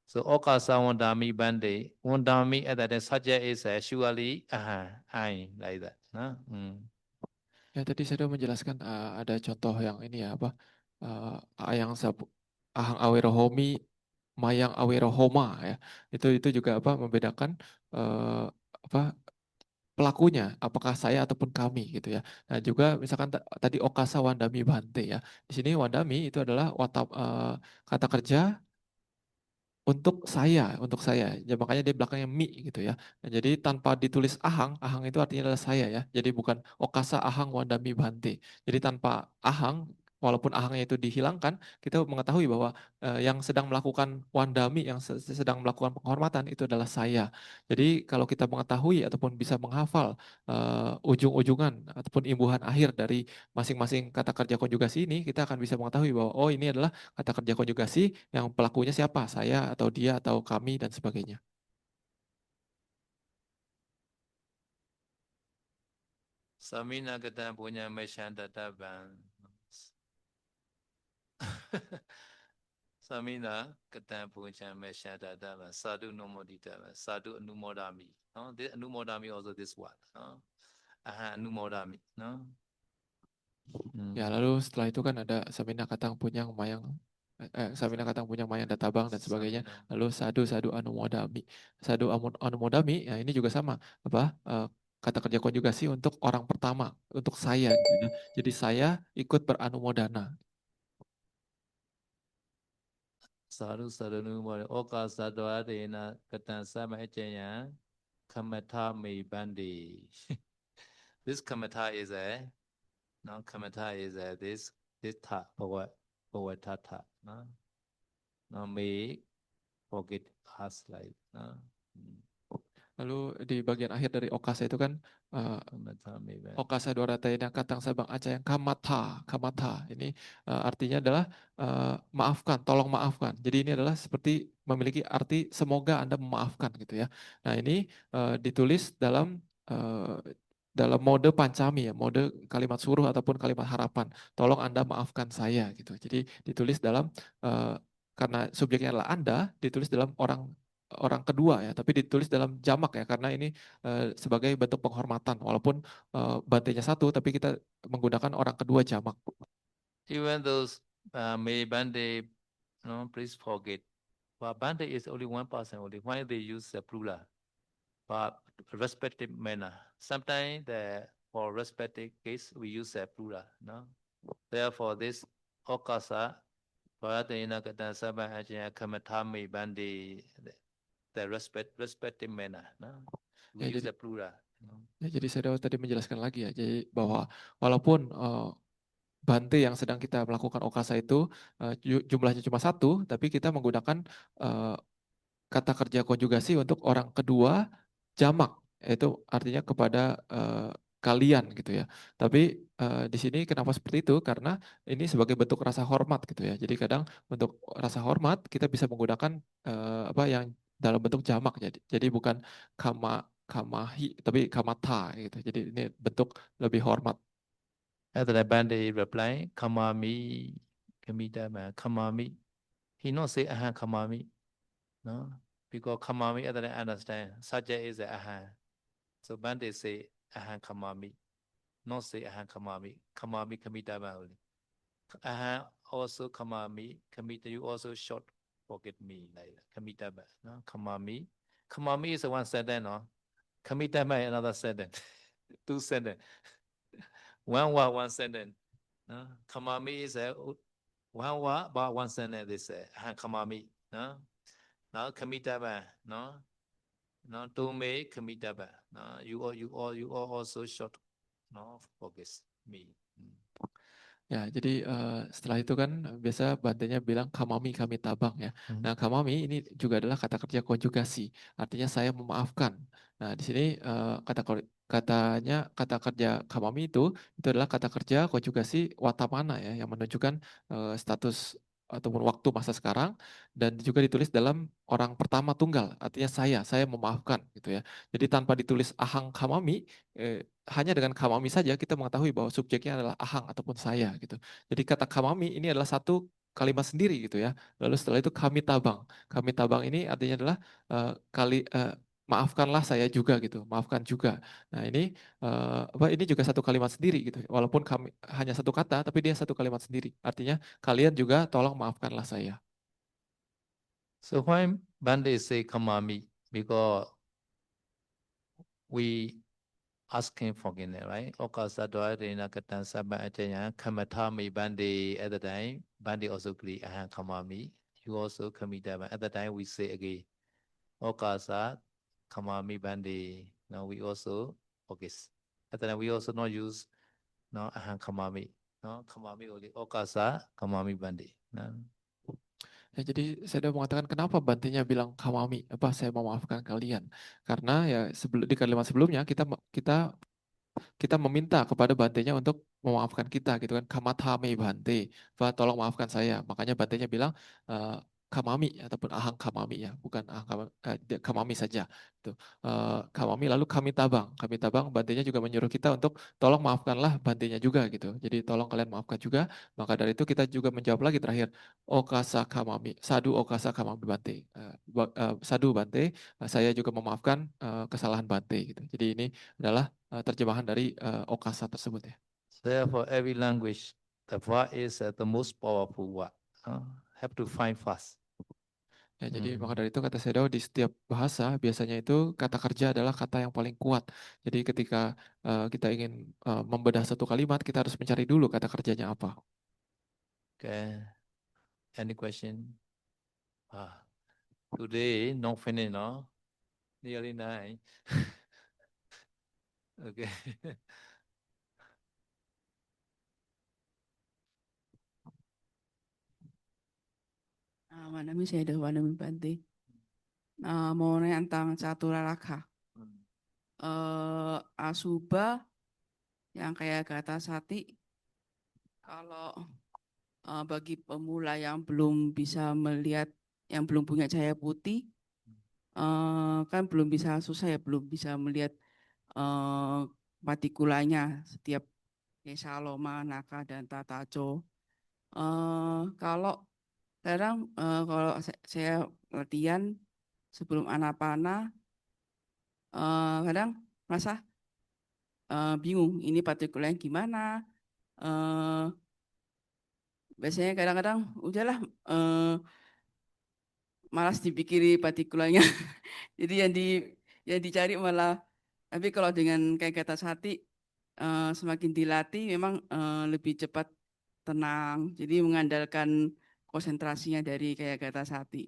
So okasa wandami bande, wandami at that subject is surely I like that. No? Ya, tadi saya sudah menjelaskan ada contoh yang ini ya apa ahang awero homi mayang awero homa ya. Itu juga apa membedakan apa pelakunya, apakah saya ataupun kami gitu ya. Nah juga misalkan tadi okasa wandami bante ya. Di sini wandami itu adalah kata kerja untuk saya. Ya, makanya dia belakangnya mi gitu ya. Nah, jadi tanpa ditulis ahang, ahang itu artinya adalah saya ya. Jadi bukan okasa ahang wandami bante. Jadi tanpa ahang, walaupun ahangnya itu dihilangkan, kita mengetahui bahwa yang sedang melakukan wandami, yang sedang melakukan penghormatan itu adalah saya. Jadi kalau kita mengetahui ataupun bisa menghafal ujung-ujungan ataupun imbuhan akhir dari masing-masing kata kerja konjugasi ini, kita akan bisa mengetahui bahwa oh ini adalah kata kerja konjugasi yang pelakunya siapa, saya atau dia atau kami dan sebagainya. Samina kata punya mesyandata bang. Samina kata punya mesyandata bang. Sadu nomodita bang. Sadu anumodami. No, this anumodami also this one. No, anumodami. No. Ya lalu setelah itu kan ada Samina Katang Punyang Mayang Samina Katang Punyang Mayang Databang dan sebagainya. Lalu Sadu Sadu Anumodami. Sadu Anumodami ya ini juga sama apa kata kerja konjugasi untuk orang pertama, untuk saya gitu ya. Jadi saya ikut beranumodana. Sadu sadu anumodami. Oka sadu adena kata sama ejanya kamata me bandi. This kamata is a no kamata is a this ta power tata. No, no me forget us like no. Lalu di bagian akhir dari Okasa itu kan Kamata me bandi. Okasa Dwaratena Katang Sabang Aca yang kamata. Ini artinya adalah maafkan, tolong maafkan. Jadi ini adalah seperti memiliki arti semoga Anda memaafkan gitu ya. Nah ini ditulis dalam mode pancami ya, mode kalimat suruh ataupun kalimat harapan. Tolong Anda maafkan saya gitu. Jadi ditulis dalam karena subjeknya adalah Anda, ditulis dalam orang kedua ya, tapi ditulis dalam jamak ya karena ini sebagai bentuk penghormatan walaupun bantainya satu tapi kita menggunakan orang kedua jamak. Even those may bande, no, please forget. But bande is only one person only. Why they use the plural? But respective manner. Sometimes for respective case we use the plural. No. Therefore, this okasa, paratena kata sabah aja kamatami bande, the respective manner. No. We Ya, use the plural. No. ya, jadi saya tadi menjelaskan lagi ya, jadi bahwa walaupun Bante yang sedang kita melakukan okasa itu jumlahnya cuma satu, tapi kita menggunakan kata kerja konjugasi untuk orang kedua jamak, yaitu artinya kepada kalian gitu ya. Tapi di sini kenapa seperti itu? Karena ini sebagai bentuk rasa hormat gitu ya. Jadi kadang untuk rasa hormat kita bisa menggunakan apa yang dalam bentuk jamak, jadi bukan kamahi tapi kamata gitu. Jadi ini bentuk lebih hormat. After that bande reply, kamami, kamidama, kamami. He not say kamami. No, because kamami other than understand subject is ahan. So Bante say ahan kamami, not say ahan kamami. Kamami kamitama only. Ahan also kamami, kamita you also short forget me like kamitama. No, kamami. Kamami is one sentence, no. Kamitama another sentence. Two sentence. One word, one sentence. No, kamami is a one word but one sentence. They say ahan kamami. No. Now kamitaba, no, no, tome kamitaba. No, you all also short, no, focus me. Ya, jadi setelah itu kan biasa bantainya bilang kamami kami tabang ya. Nah, kamami ini juga adalah kata kerja konjugasi, artinya saya memaafkan. Nah, di sini katanya kata kerja kamami itu adalah kata kerja konjugasi watamana ya, yang menunjukkan status ataupun waktu masa sekarang dan juga ditulis dalam orang pertama tunggal, artinya saya memaafkan gitu ya. Jadi tanpa ditulis ahang kamami hanya dengan kamami saja kita mengetahui bahwa subjeknya adalah ahang ataupun saya gitu. Jadi kata kamami ini adalah satu kalimat sendiri gitu ya. Lalu setelah itu kami tabang. Kami tabang ini artinya adalah maafkanlah saya juga gitu. Maafkan juga. Nah, ini juga satu kalimat sendiri gitu. Walaupun kami hanya satu kata tapi dia satu kalimat sendiri. Artinya kalian juga tolong maafkanlah saya. So when Bande say Kamami, because we asking forgiveness, right? Okasa doa rena katan saban acanya kamatami Bande at the time. Bande also agree ahan Kamami. You also commit that at the time we say again. Okasa Kamami Bande. Now we also okay. At the time we also not use no ahan Kamami. No Kamami only Okasa Kamami Bande. No. Ya, jadi saya udah mengatakan kenapa Bantenya bilang Kamami, apa saya memaafkan kalian. Karena ya sebelum di kalimat sebelumnya kita kita meminta kepada Bantenya untuk memaafkan kita gitu kan, kamatame Bante, Pak tolong maafkan saya. Makanya Bantenya bilang kamami ataupun ahang kamami ya, bukan ahang kamami saja. Tuh. Kamami lalu kami tabang Bantenya juga menyuruh kita untuk tolong maafkanlah Bantenya juga gitu. Jadi tolong kalian maafkan juga. Maka dari itu kita juga menjawab lagi terakhir, okasa kamami, sadu okasa kamami Bante. Sadu Bante, saya juga memaafkan kesalahan Bante gitu. Jadi ini adalah terjemahan dari okasa tersebut ya. Therefore, every language, the word is the most powerful word. Have to find fast. Ya, jadi maka dari itu kata Sedo di setiap bahasa biasanya itu kata kerja adalah kata yang paling kuat. Jadi ketika kita ingin membedah satu kalimat, kita harus mencari dulu kata kerjanya apa. Okay. Any question? Today, no finish, no? Nearly 9. Okay. Nama saya Dewana Bante. Mau nanya tentang catur raka. Asuba yang kayak kata Sati, kalau bagi pemula yang belum bisa melihat, yang belum punya cahaya putih, kan belum bisa, susah ya, belum bisa melihat partikulanya setiap Saloma, Naka, dan Tataco. Kalau kadang kalau saya latihan sebelum Anapana, kadang merasa bingung ini partikularnya gimana. Biasanya kadang-kadang udahlah malas dipikiri partikularnya. Jadi yang dicari malah, tapi kalau dengan kayak kata Sati, semakin dilatih memang lebih cepat tenang. Jadi mengandalkan konsentrasinya dari kayak kata Sati.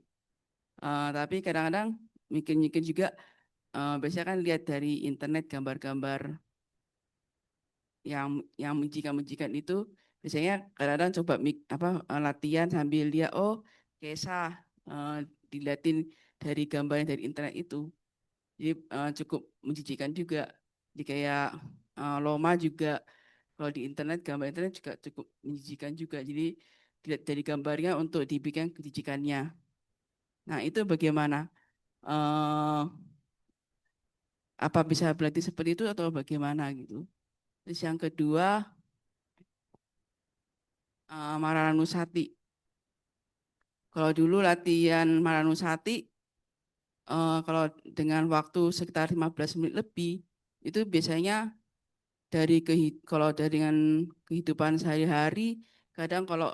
Tapi kadang-kadang mikir-mikir juga, biasanya kan lihat dari internet gambar-gambar yang menjikan itu, biasanya kadang-kadang coba latihan sambil dia kisah dilihatin dari gambar yang dari internet itu. Jadi cukup menjijikan juga. Jadi kayak Loma juga kalau di internet, gambar internet juga cukup menjijikan juga. Jadi dilihat dari gambarnya untuk dibikin kejijikannya. Nah itu bagaimana? Apa bisa berarti seperti itu atau bagaimana gitu? Terus yang kedua, Maranusati. Kalau dulu latihan Maranusati, kalau dengan waktu sekitar 15 menit lebih, itu biasanya kalau dengan kehidupan sehari-hari, kadang kalau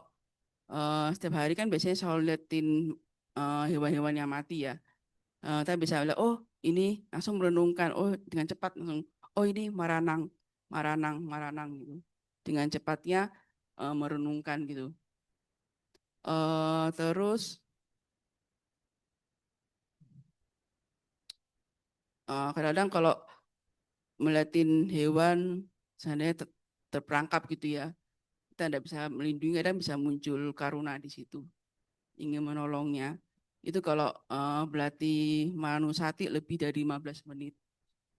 setiap hari kan biasanya selalu liatin hewan-hewan yang mati ya. Kita bisa lihat, oh ini langsung merenungkan, oh dengan cepat langsung, oh ini maranang, maranang, maranang gitu. Dengan cepatnya merenungkan gitu. Terus kadang-kadang kalau melihatin hewan seandainya terperangkap gitu ya, kita tidak bisa melindungi, kadang bisa muncul karuna di situ, ingin menolongnya. Itu kalau berlatih Manusati lebih dari 15 menit.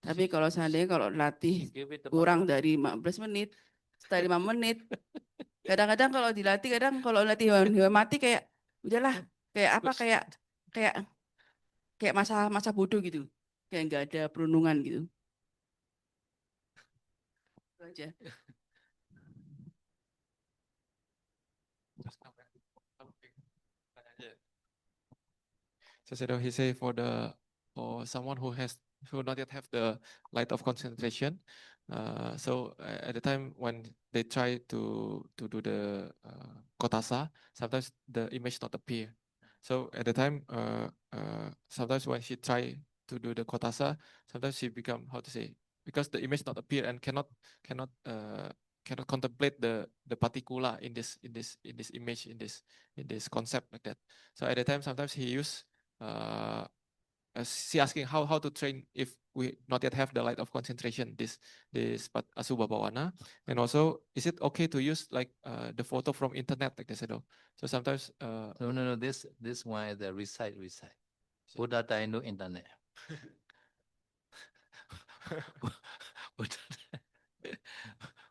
Tapi kalau seandainya kalau latih kurang dari 15 menit, setelah 5 menit, kadang-kadang kalau dilatih, kadang kalau latih hewan mati kayak udahlah, kayak apa, kayak masa bodoh gitu, kayak nggak ada perundungan gitu. Itu aja. So he say for someone who not yet have the light of concentration, so at the time when they try to do the kotasa, sometimes the image not appear. So at the time, sometimes when she try to do the kotasa, sometimes she become, how to say, because the image not appear and cannot contemplate the particula in this image, in this concept like that. So at the time, sometimes he use she asking how to train if we not yet have the light of concentration, this Asubha Bhawana, and also is it okay to use like the photo from internet like this, so sometimes No. This one is the recite. Buddha time no internet.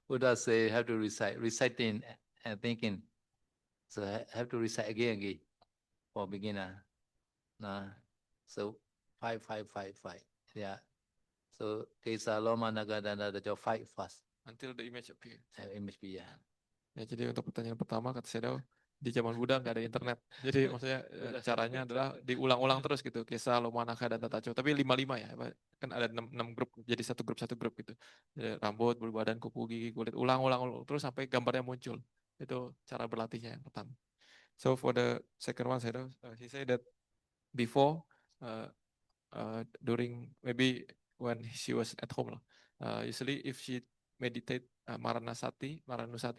Buddha say have to reciting and thinking. So have to recite again for beginner. So 5. Yeah. So Kesa Loma Nagadana the 5 fast. until the image appear. Image be ya. Ya, jadi untuk pertanyaan pertama kata Sedo, di zaman Buddha nggak ada internet. Jadi maksudnya caranya adalah diulang-ulang terus gitu. Kisah Lomanaka dan Tataco. Tapi 5 ya. Kan ada 6 grup. Jadi satu grup gitu. Jadi, rambut, bulu badan, kuku, gigi, kulit. Ulang terus sampai gambarnya muncul. Itu cara berlatihnya yang pertama. So for the second one, Sedo, he said that before, during maybe when she was at home, usually if she meditate Maranusati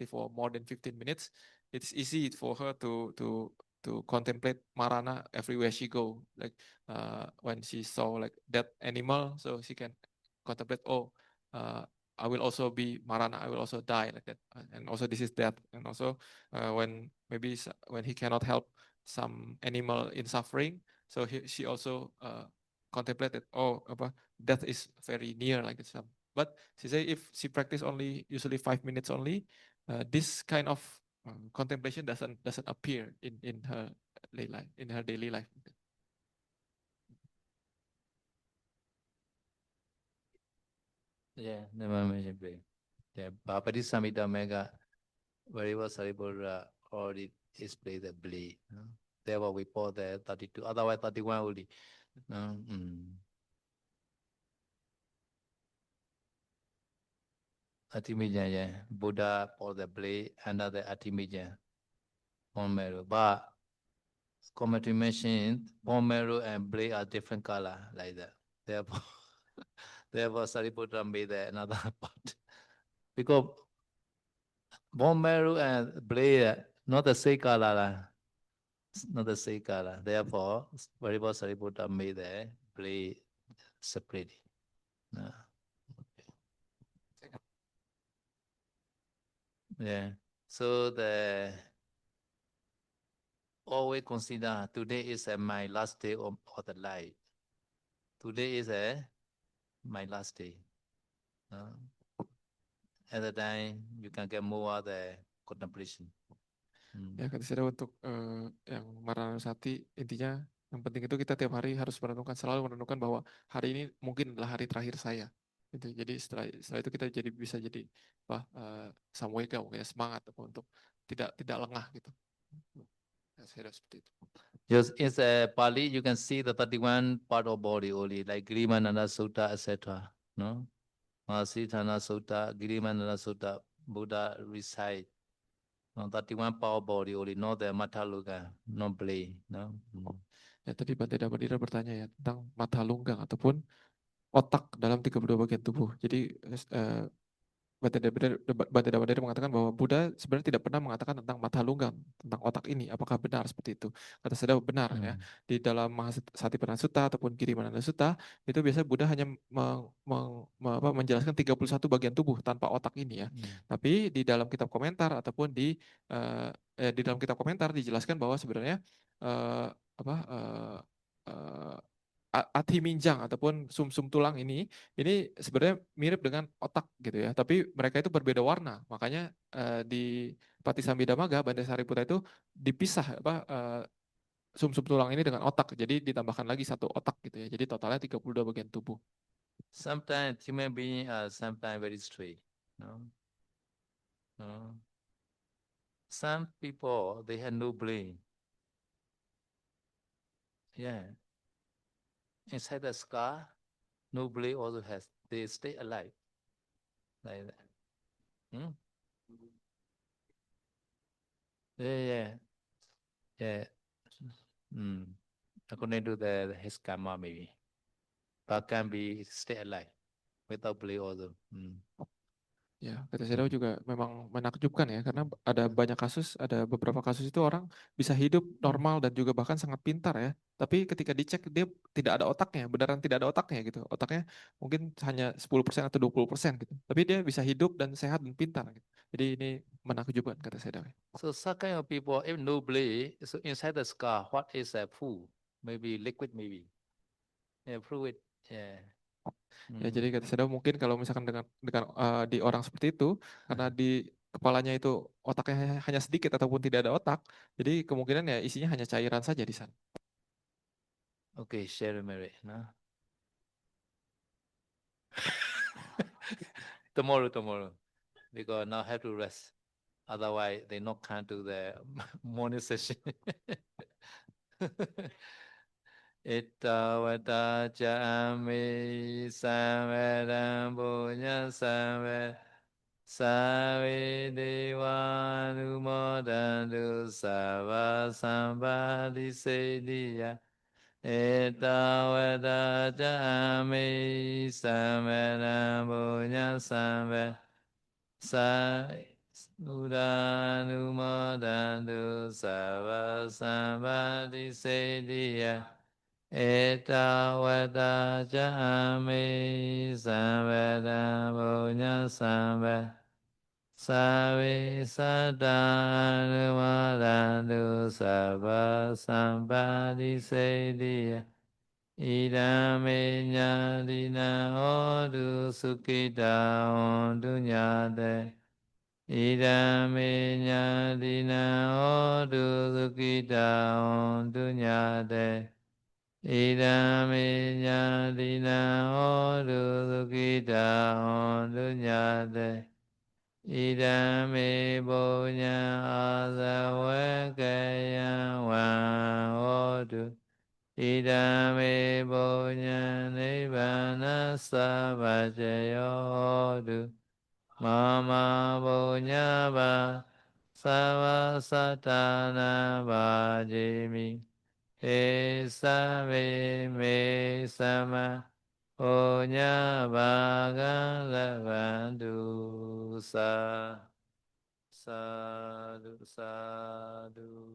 for more than 15 minutes, it's easy for her to contemplate Marana everywhere she go. Like when she saw like that animal, so she can contemplate, I will also be Marana, I will also die like that, and also this is death. And also when he cannot help some animal in suffering, so she also contemplated, death is very near like this. But she say if she practice only usually 5 minutes only, this kind of contemplation doesn't appear in her daily life. Yeah, never mentioned play. Yeah, Bapati Samhita Mega very well Saripura already display the blade. Therefore we put the 32, otherwise 31 only. Atimijan, yeah. Buddha for the blade, another Atimijan. Pomero. But commentary mentioned Pomero and blade are different color like that. Therefore Saripura made another part. Because bone marrow and blade not the same color. Not the same color. Therefore, Variable Sariputta made the blade separately. Yeah. So always consider today is my last day of the life. Today is my last day. At the time you can get more of the contemplation. Ya, kata saya untuk yang Maranusati, intinya yang penting itu kita tiap hari harus selalu merenungkan bahwa hari ini mungkin adalah hari terakhir saya. Gitu. Jadi setelah itu kita bisa jadi samwega, semangat untuk tidak lengah gitu. Ya, saya seperti itu. Just in Pali, you can see the 31 part of body only, like Girimananda Sutta, etc. No, Mahasithana Sutta, Girimananda Sutta, Buddha recite. No, 31 part of body only, not the Mataluga, no blade. No. Ya, tadi Bante Dhammadira bertanya ya tentang mata lunggang ataupun otak dalam 32 bagian tubuh. Jadi Bante Dhammadira mengatakan bahwa Buddha sebenarnya tidak pernah mengatakan tentang mata lunggang, tentang otak ini. Apakah benar seperti itu? Kata saya benar ya. Di dalam Mahasatipatthana Sutta ataupun Girimananda Sutta, itu biasanya Buddha hanya menjelaskan 31 bagian tubuh tanpa otak ini ya. Tapi di dalam kitab komentar ataupun di dalam kitab komentar dijelaskan bahwa sebenarnya Athiminjang ataupun sumsum tulang ini sebenarnya mirip dengan otak gitu ya, tapi mereka itu berbeda warna. Makanya di Patisambhidamagga Bante Sariputta itu dipisah sumsum tulang ini dengan otak. Jadi ditambahkan lagi satu otak gitu ya. Jadi totalnya 32 bagian tubuh. Sometimes human being are sometimes very straight. No? Some people they have no brain. Yeah. Inside the skull, no brain also has. They stay alive. Like that. Yeah. According to his karma maybe. But can be stay alive without belief also. Ya, kata Shadow juga memang menakjubkan ya, karena ada banyak kasus, ada beberapa kasus itu orang bisa hidup normal dan juga bahkan sangat pintar ya. Tapi ketika dicek dia tidak ada otaknya, beneran tidak ada otaknya gitu. Otaknya mungkin hanya 10% atau 20% gitu. Tapi dia bisa hidup dan sehat dan pintar gitu. Jadi ini menakjubkan kata Shadow. So such kind of people, if no belief, so inside the skull, what is a food? Maybe liquid, maybe. Yeah, fluid. Yeah. Ya, jadi kata Shadow mungkin kalau misalkan dengan di orang seperti itu, karena di kepalanya itu otaknya hanya sedikit ataupun tidak ada otak, jadi kemungkinan ya isinya hanya cairan saja di sana. Okay, share merit, no? tomorrow, because now have to rest. Otherwise, they not come to the morning session. Ittavata jami samvedam punya samved Savi devanumodantu sava sambadi sediya Etavata jami samvedam punya samved Udanumodantu sava sambadi sediya Etavata jami samvedam punya samved Savi Sadanumadantu Sabha Sampadi Sediya Idame Nyadina Odu Sukita Ondu Nyade Idame Nyadina Odu Sukita Ondu Nyade Idame Nyadina Odu Sukita Ondu Nyade Idame bonya azawakaya wa odu. Idame bonya nibbana sabajayo odu. Mama bonya ba savasatana bajimi. Esame me sama. Onya bhagalavandu sa sadhu sadhu